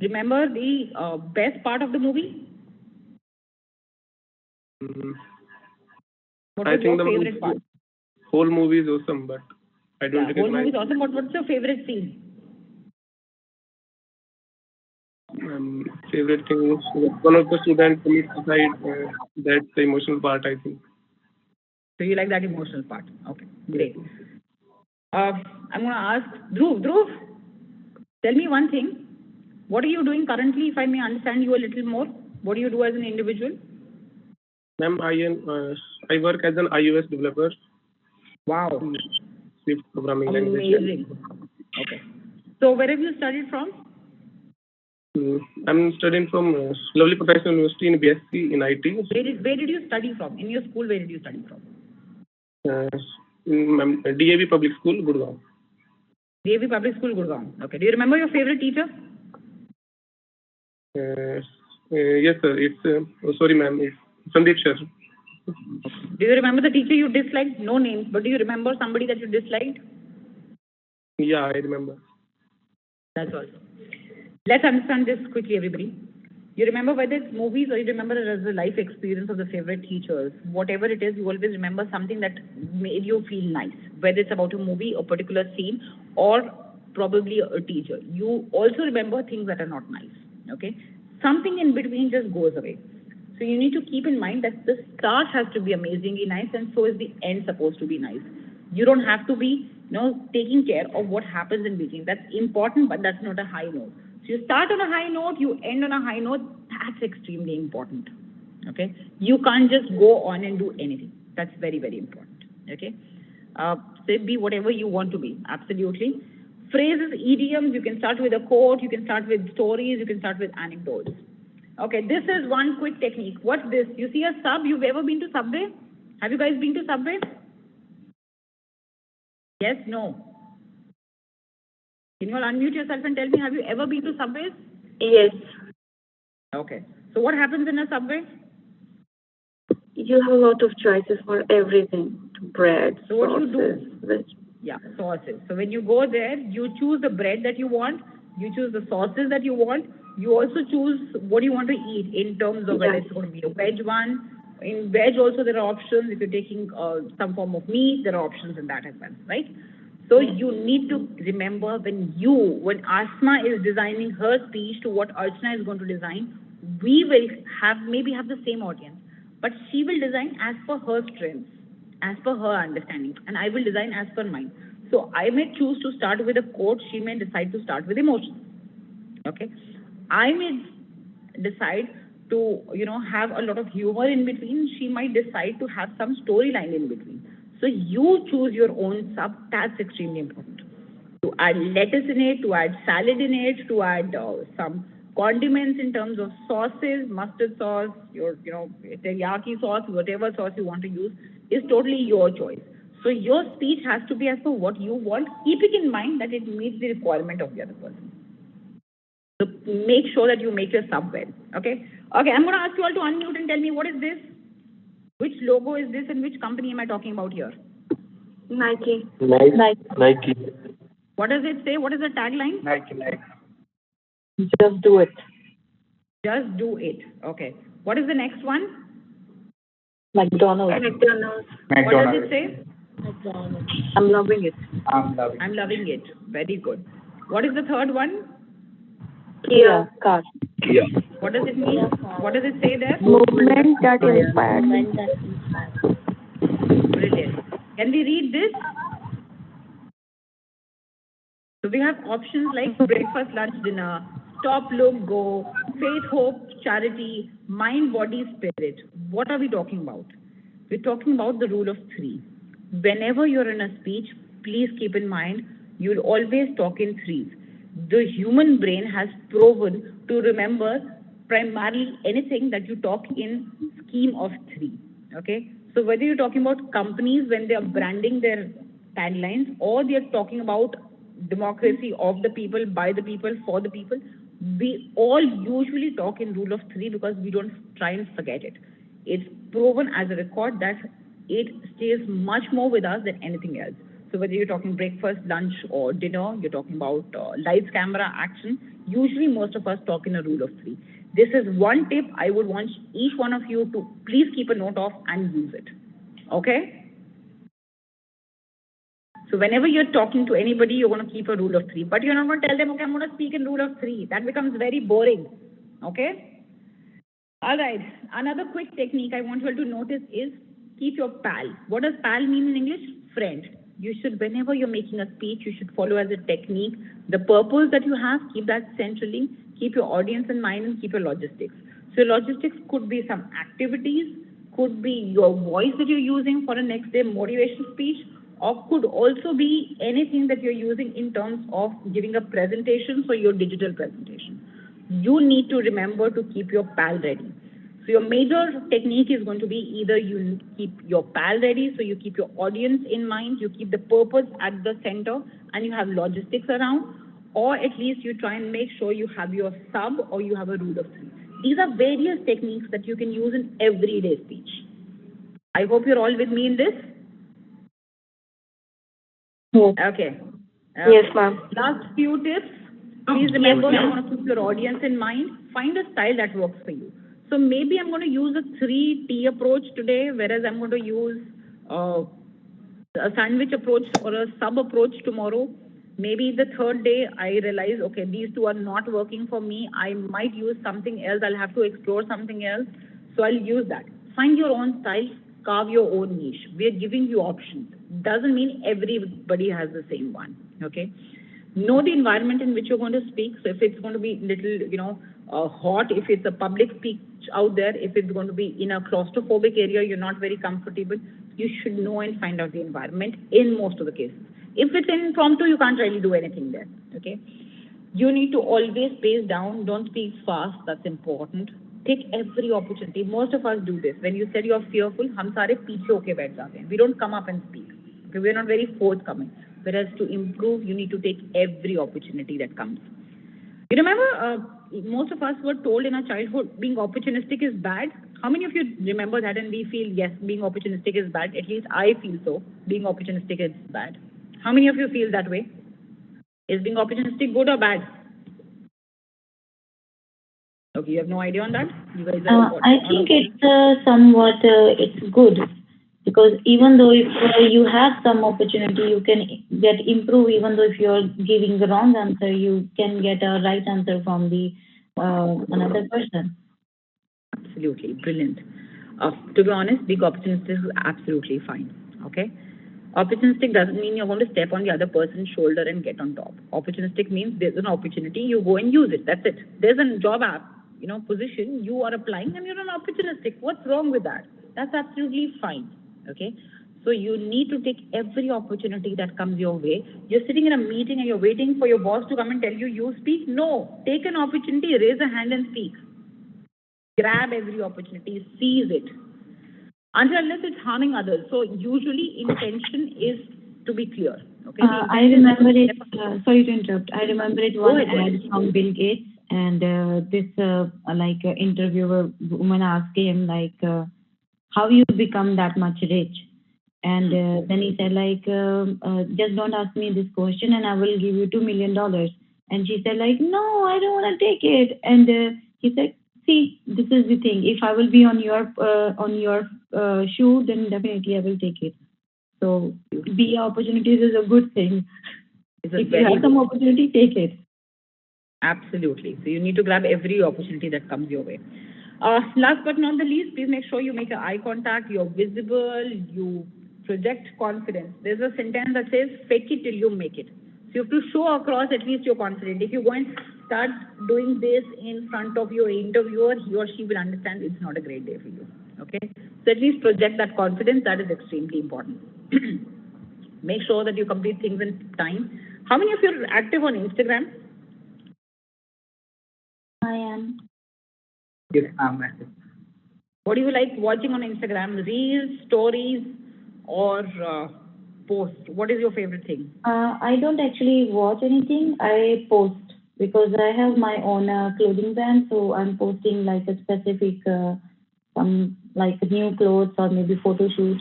remember the best part of the movie? What was your favorite part? Whole movie is awesome, but I don't recognize. Whole movie is awesome, but what's your favorite scene? Favorite thing is one of the students commits suicide. That's the emotional part, I think. So you like that emotional part? Okay, great. I'm going to ask Dhruv. Dhruv, tell me one thing. What are you doing currently, if I may understand you a little more? What do you do as an individual? Ma'am, I work as an iOS developer. Wow. Swift programming language. Amazing. Okay. So where have you studied from? I'm studying from Lovely Professional University in BSc in IT. Where did you study from? In your school, where did you study from? In DAV Public School, Gurgaon. DAV Public School, Gurgaon. Okay. Do you remember your favorite teacher? Yes, sir. It's sorry, ma'am. It's Sandeep sir. Do you remember the teacher you disliked? No names, but do you remember somebody that you disliked? Yeah, I remember. That's all. Let's understand this quickly, everybody. You remember whether it's movies or you remember it as a life experience of the favorite teachers. Whatever it is, you always remember something that made you feel nice, whether it's about a movie, a particular scene, or probably a teacher. You also remember things that are not nice, okay? Something in between just goes away. So you need to keep in mind that the start has to be amazingly nice, and so is the end supposed to be nice. You don't have to be, taking care of what happens in between. That's important, but that's not a high note. So you start on a high note, you end on a high note. That's extremely important. Okay, you can't just go on and do anything. That's very, very important. Okay, so be whatever you want to be. Absolutely. Phrases, idioms. You can start with a quote. You can start with stories. You can start with anecdotes. Okay, this is one quick technique. What's this? You see a sub? You've ever been to Subway? Have you guys been to Subway? Yes, no. Can you all unmute yourself and tell me, have you ever been to Subways? Yes. Okay. So what happens in a Subway? You have a lot of choices for everything. Bread, so what sauces, you do? Yeah, sauces. So when you go there, you choose the bread that you want, you choose the sauces that you want, you also choose what you want to eat in terms of whether it's going to be a veg one. In veg also there are options. If you're taking some form of meat, there are options in that as well, right? So you need to remember when Asma is designing her speech to what Archana is going to design, we will maybe have the same audience, but she will design as per her strengths, as per her understanding, and I will design as per mine. So I may choose to start with a quote, she may decide to start with emotions. Okay, I may decide to have a lot of humor in between. She might decide to have some storyline in between. So you choose your own sub. That's extremely important. To add lettuce in it, to add salad in it, to add some condiments in terms of sauces, mustard sauce, your teriyaki sauce, whatever sauce you want to use is totally your choice. So your speech has to be as per what you want, keeping in mind that it meets the requirement of the other person. So make sure that you make your sub well. Okay. Okay. I'm going to ask you all to unmute and tell me, what is this? Which logo is this and which company am I talking about here? Nike. Nike. What does it say? What is the tagline? Nike. Just do it. Just do it. Okay. What is the next one? McDonald's. What does it say? McDonald's. I'm loving it. I'm loving it. Very good. What is the third one? Kia car. Yeah. What does it mean? What does it say there? Movement that inspires. Brilliant. Can we read this? So we have options like breakfast, lunch, dinner, stop, look, go, faith, hope, charity, mind, body, spirit. What are we talking about? We're talking about the rule of three. Whenever you're in a speech, please keep in mind, you'll always talk in threes. The human brain has proven to remember primarily anything that you talk in scheme of three. Okay? So whether you're talking about companies when they are branding their taglines, or they're talking about democracy of the people, by the people, for the people, we all usually talk in rule of three because we don't try and forget it. It's proven as a record that it stays much more with us than anything else. So whether you're talking breakfast, lunch, or dinner, you're talking about lights, camera, action, usually most of us talk in a rule of three. This is one tip I would want each one of you to please keep a note of and use it. Okay? So whenever you're talking to anybody, you're going to keep a rule of three. But you're not going to tell them, okay, I'm going to speak in rule of three. That becomes very boring. Okay? All right. Another quick technique I want you all to notice is keep your pal. What does pal mean in English? Friend. You should, whenever you're making a speech, you should follow as a technique the purpose that you have, keep that centrally, keep your audience in mind, and keep your logistics. So your logistics could be some activities, could be your voice that you're using for a next day motivation speech, or could also be anything that you're using in terms of giving a presentation for your digital presentation. You need to remember to keep your PAL ready. So your major technique is going to be either you keep your PAL ready, so you keep your audience in mind, you keep the purpose at the center, and you have logistics around, or at least you try and make sure you have your sub or you have a rule of three. These are various techniques that you can use in everyday speech. I hope you're all with me in this. Okay. Yes, ma'am. Last few tips. Please remember, you want to keep your audience in mind. Find a style that works for you. So maybe I'm going to use a 3T approach today, whereas I'm going to use a sandwich approach or a sub approach tomorrow. Maybe the third day I realize, okay, these two are not working for me. I might use something else. I'll have to explore something else. So I'll use that. Find your own style. Carve your own niche. We're giving you options. Doesn't mean everybody has the same one. Okay. Know the environment in which you're going to speak. So if it's going to be little, hot, if it's a public speech out there, if it's going to be in a claustrophobic area, you're not very comfortable, you should know and find out the environment in most of the cases. If it's impromptu, you can't really do anything there. Okay. You need to always pace down. Don't speak fast. That's important. Take every opportunity. Most of us do this. When you said you're fearful, hum sare piche hoke baith jate hain. We don't come up and speak. Okay? We're not very forthcoming. Whereas to improve, you need to take every opportunity that comes. You remember, most of us were told in our childhood, being opportunistic is bad. How many of you remember that and we feel, yes, being opportunistic is bad? At least I feel so. Being opportunistic is bad. How many of you feel that way? Is being opportunistic good or bad? Okay, you have no idea on that? You guys are I think it's somewhat it's good, because even though if you have some opportunity, you can get improve. Even though if you're giving the wrong answer, you can get a right answer from the another person. Absolutely, brilliant. To be honest, being opportunistic is absolutely fine. Okay. Opportunistic doesn't mean you're going to step on the other person's shoulder and get on top. Opportunistic means there's an opportunity, you go and use it. That's it. There's a job position, you are applying and you're an opportunistic. What's wrong with that? That's absolutely fine. Okay. So you need to take every opportunity that comes your way. You're sitting in a meeting and you're waiting for your boss to come and tell you speak. No. Take an opportunity, raise a hand and speak. Grab every opportunity, seize it. Unless it's harming others. So usually intention is to be clear. Okay. I remember it. Sorry to interrupt. I remember it one ad from Bill Gates, and this interviewer woman asked him how you become that much rich, and then he said just don't ask me this question, and I will give you $2 million. And she said no, I don't want to take it. And he said, see, this is the thing. If I will be on your shoe, then definitely I will take it. So be opportunities is a good thing. If you have some opportunity, take it. Absolutely. So you need to grab every opportunity that comes your way. Last but not the least, please make sure you make eye contact. You're visible. You project confidence. There's a sentence that says, fake it till you make it. So you have to show across at least you're confident. If you go and start doing this in front of your interviewer, he or she will understand it's not a great day for you. Okay? So at least project that confidence. That is extremely important. Make sure that you complete things in time. How many of you are active on Instagram? I am. Yes, I'm active. What do you like watching on Instagram? Reels, stories, or posts? What is your favorite thing? I don't actually watch anything. I post because I have my own clothing brand, so I'm posting like a specific some like new clothes or maybe photo shoot,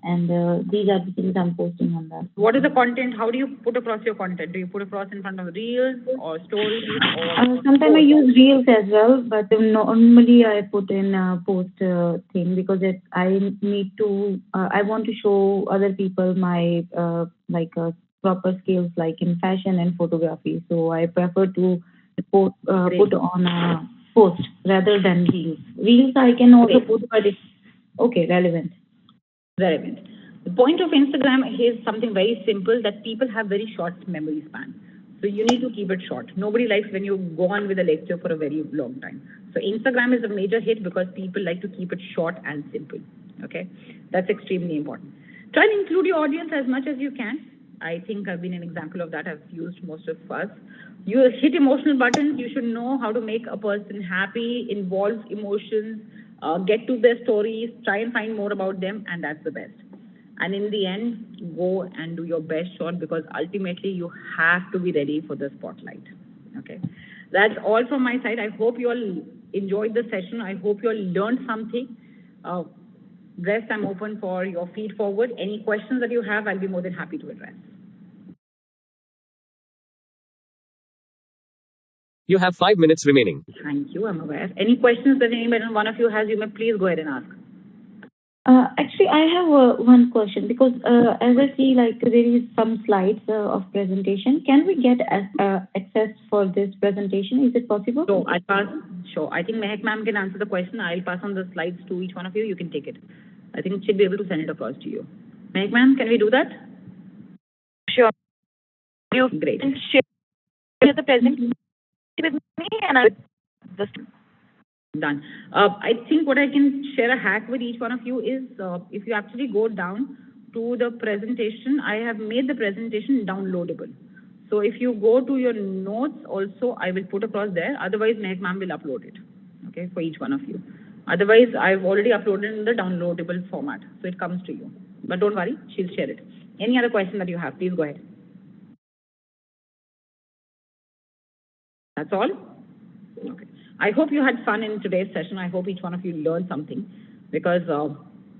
and these are the things I'm posting on that. What is the content? How do you put across your content? Do you put across in front of reels or stories? Or sometimes I use reels as well, but normally I put in post thing because I need to. I want to show other people my proper skills like in fashion and photography. So I prefer to put on a post rather than reels. Reels I can also put, but it's okay, relevant. Relevant. The point of Instagram is something very simple, that people have very short memory span. So you need to keep it short. Nobody likes when you go on with a lecture for a very long time. So Instagram is a major hit because people like to keep it short and simple. Okay, that's extremely important. Try and include your audience as much as you can. I think I've been an example of that. I've used most of us. You hit emotional buttons. You should know how to make a person happy, involve emotions, get to their stories, try and find more about them, and that's the best. And in the end, go and do your best shot, because ultimately you have to be ready for the spotlight. Okay, that's all from my side. I hope you all enjoyed the session. I hope you all learned something. Rest, I'm open for your feed forward. Any questions that you have, I'll be more than happy to address. You have 5 minutes remaining. Thank you, I'm aware. Any questions that anybody, one of you has, you may please go ahead and ask. Actually, I have one question, because as I see, like there is some slides of presentation. Can we get access for this presentation? Is it possible? So I'll pass. Sure. I think Mehak ma'am can answer the question. I'll pass on the slides to each one of you. You can take it. I think she'll be able to send it across to you. Mehak ma'am, can we do that? Sure. You Great. can share the presentation with me, and I'll just done. I think what I can share a hack with each one of you is, if you actually go down to the presentation, I have made the presentation downloadable. So if you go to your notes also, I will put across there. Otherwise, Mehak ma'am will upload it, okay, for each one of you. Otherwise, I've already uploaded in the downloadable format, so it comes to you. But don't worry, she'll share it. Any other question that you have, please go ahead. That's all? Okay. I hope you had fun in today's session. I hope each one of you learned something, because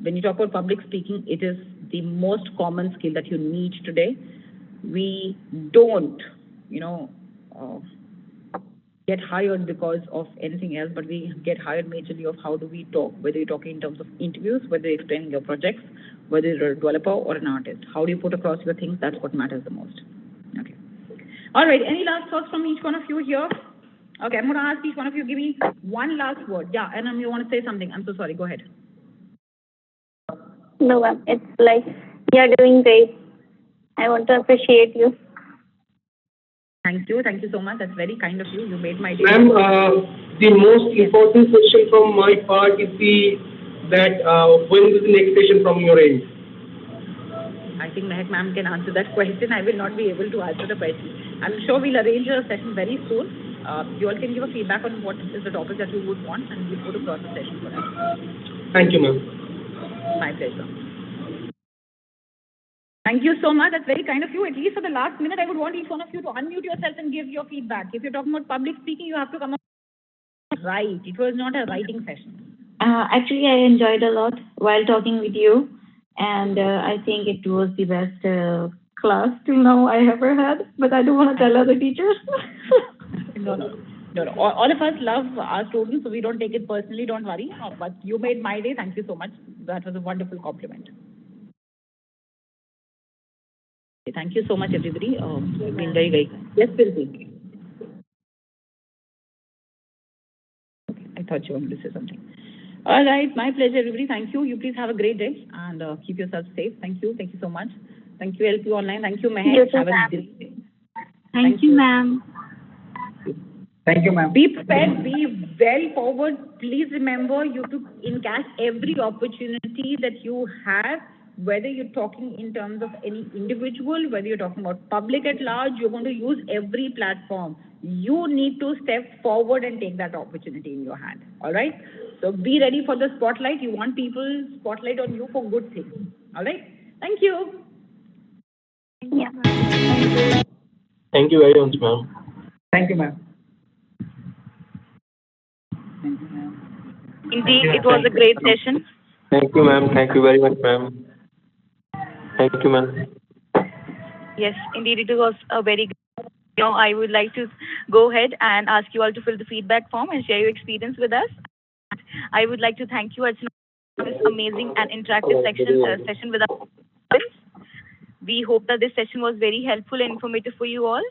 when you talk about public speaking, it is the most common skill that you need today. We don't, get hired because of anything else, but we get hired majorly of how do we talk, whether you're talking in terms of interviews, whether you're explaining your projects, whether you're a developer or an artist. How do you put across your things? That's what matters the most. Okay. All right. Any last thoughts from each one of you here? Okay, I'm going to ask each one of you, give me one last word. Yeah, and you want to say something. I'm so sorry. Go ahead. No, it's like you're doing great. I want to appreciate you. Thank you. Thank you so much. That's very kind of you. You made my day. Ma'am, the most important question from my part is when is the next session from your end? I think Mehak ma'am can answer that question. I will not be able to answer the question. I'm sure we'll arrange a session very soon. You all can give a feedback on what is the topic that you would want, and we'll put across the session for that. Thank you, ma'am. My pleasure. Thank you so much. That's very kind of you. At least for the last minute, I would want each one of you to unmute yourself and give your feedback. If you're talking about public speaking, you have to come up right. It was not a writing session. Actually, I enjoyed a lot while talking with you, and I think it was the best class till now I ever had. But I don't want to tell other teachers. No. All of us love our students, so we don't take it personally. Don't worry. But you made my day. Thank you so much. That was a wonderful compliment. Thank you so much, everybody. You've been very, very kind. Yes, Pilsi. Okay, I thought you wanted to say something. All right, my pleasure, everybody. Thank you. You please have a great day and keep yourself safe. Thank you. Thank you so much. Thank you, LP Online. Thank you, Meher. Have a great day. Thank you, ma'am. Thank you, ma'am. Be prepared, be well forward. Please remember you to encash every opportunity that you have, whether you're talking in terms of any individual, whether you're talking about public at large, you're going to use every platform. You need to step forward and take that opportunity in your hand. All right? So be ready for the spotlight. You want people spotlight on you for good things. All right? Thank you. Yeah. Thank you very much, ma'am. Thank you, ma'am. Indeed, it was a great session. Thank you, ma'am. Thank you very much, ma'am. Thank you, ma'am. Yes, indeed, it was a very good. Now, I would like to go ahead and ask you all to fill the feedback form and share your experience with us. I would like to thank you, Archana, for this amazing and interactive session with us. We hope that this session was very helpful and informative for you all.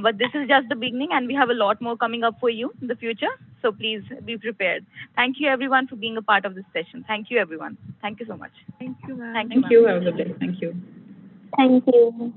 But this is just the beginning, and we have a lot more coming up for you in the future. So please be prepared. Thank you, everyone, for being a part of this session. Thank you, everyone. Thank you so much. Thank you, ma'am. Thank you. Have a good day. Thank you. Thank you.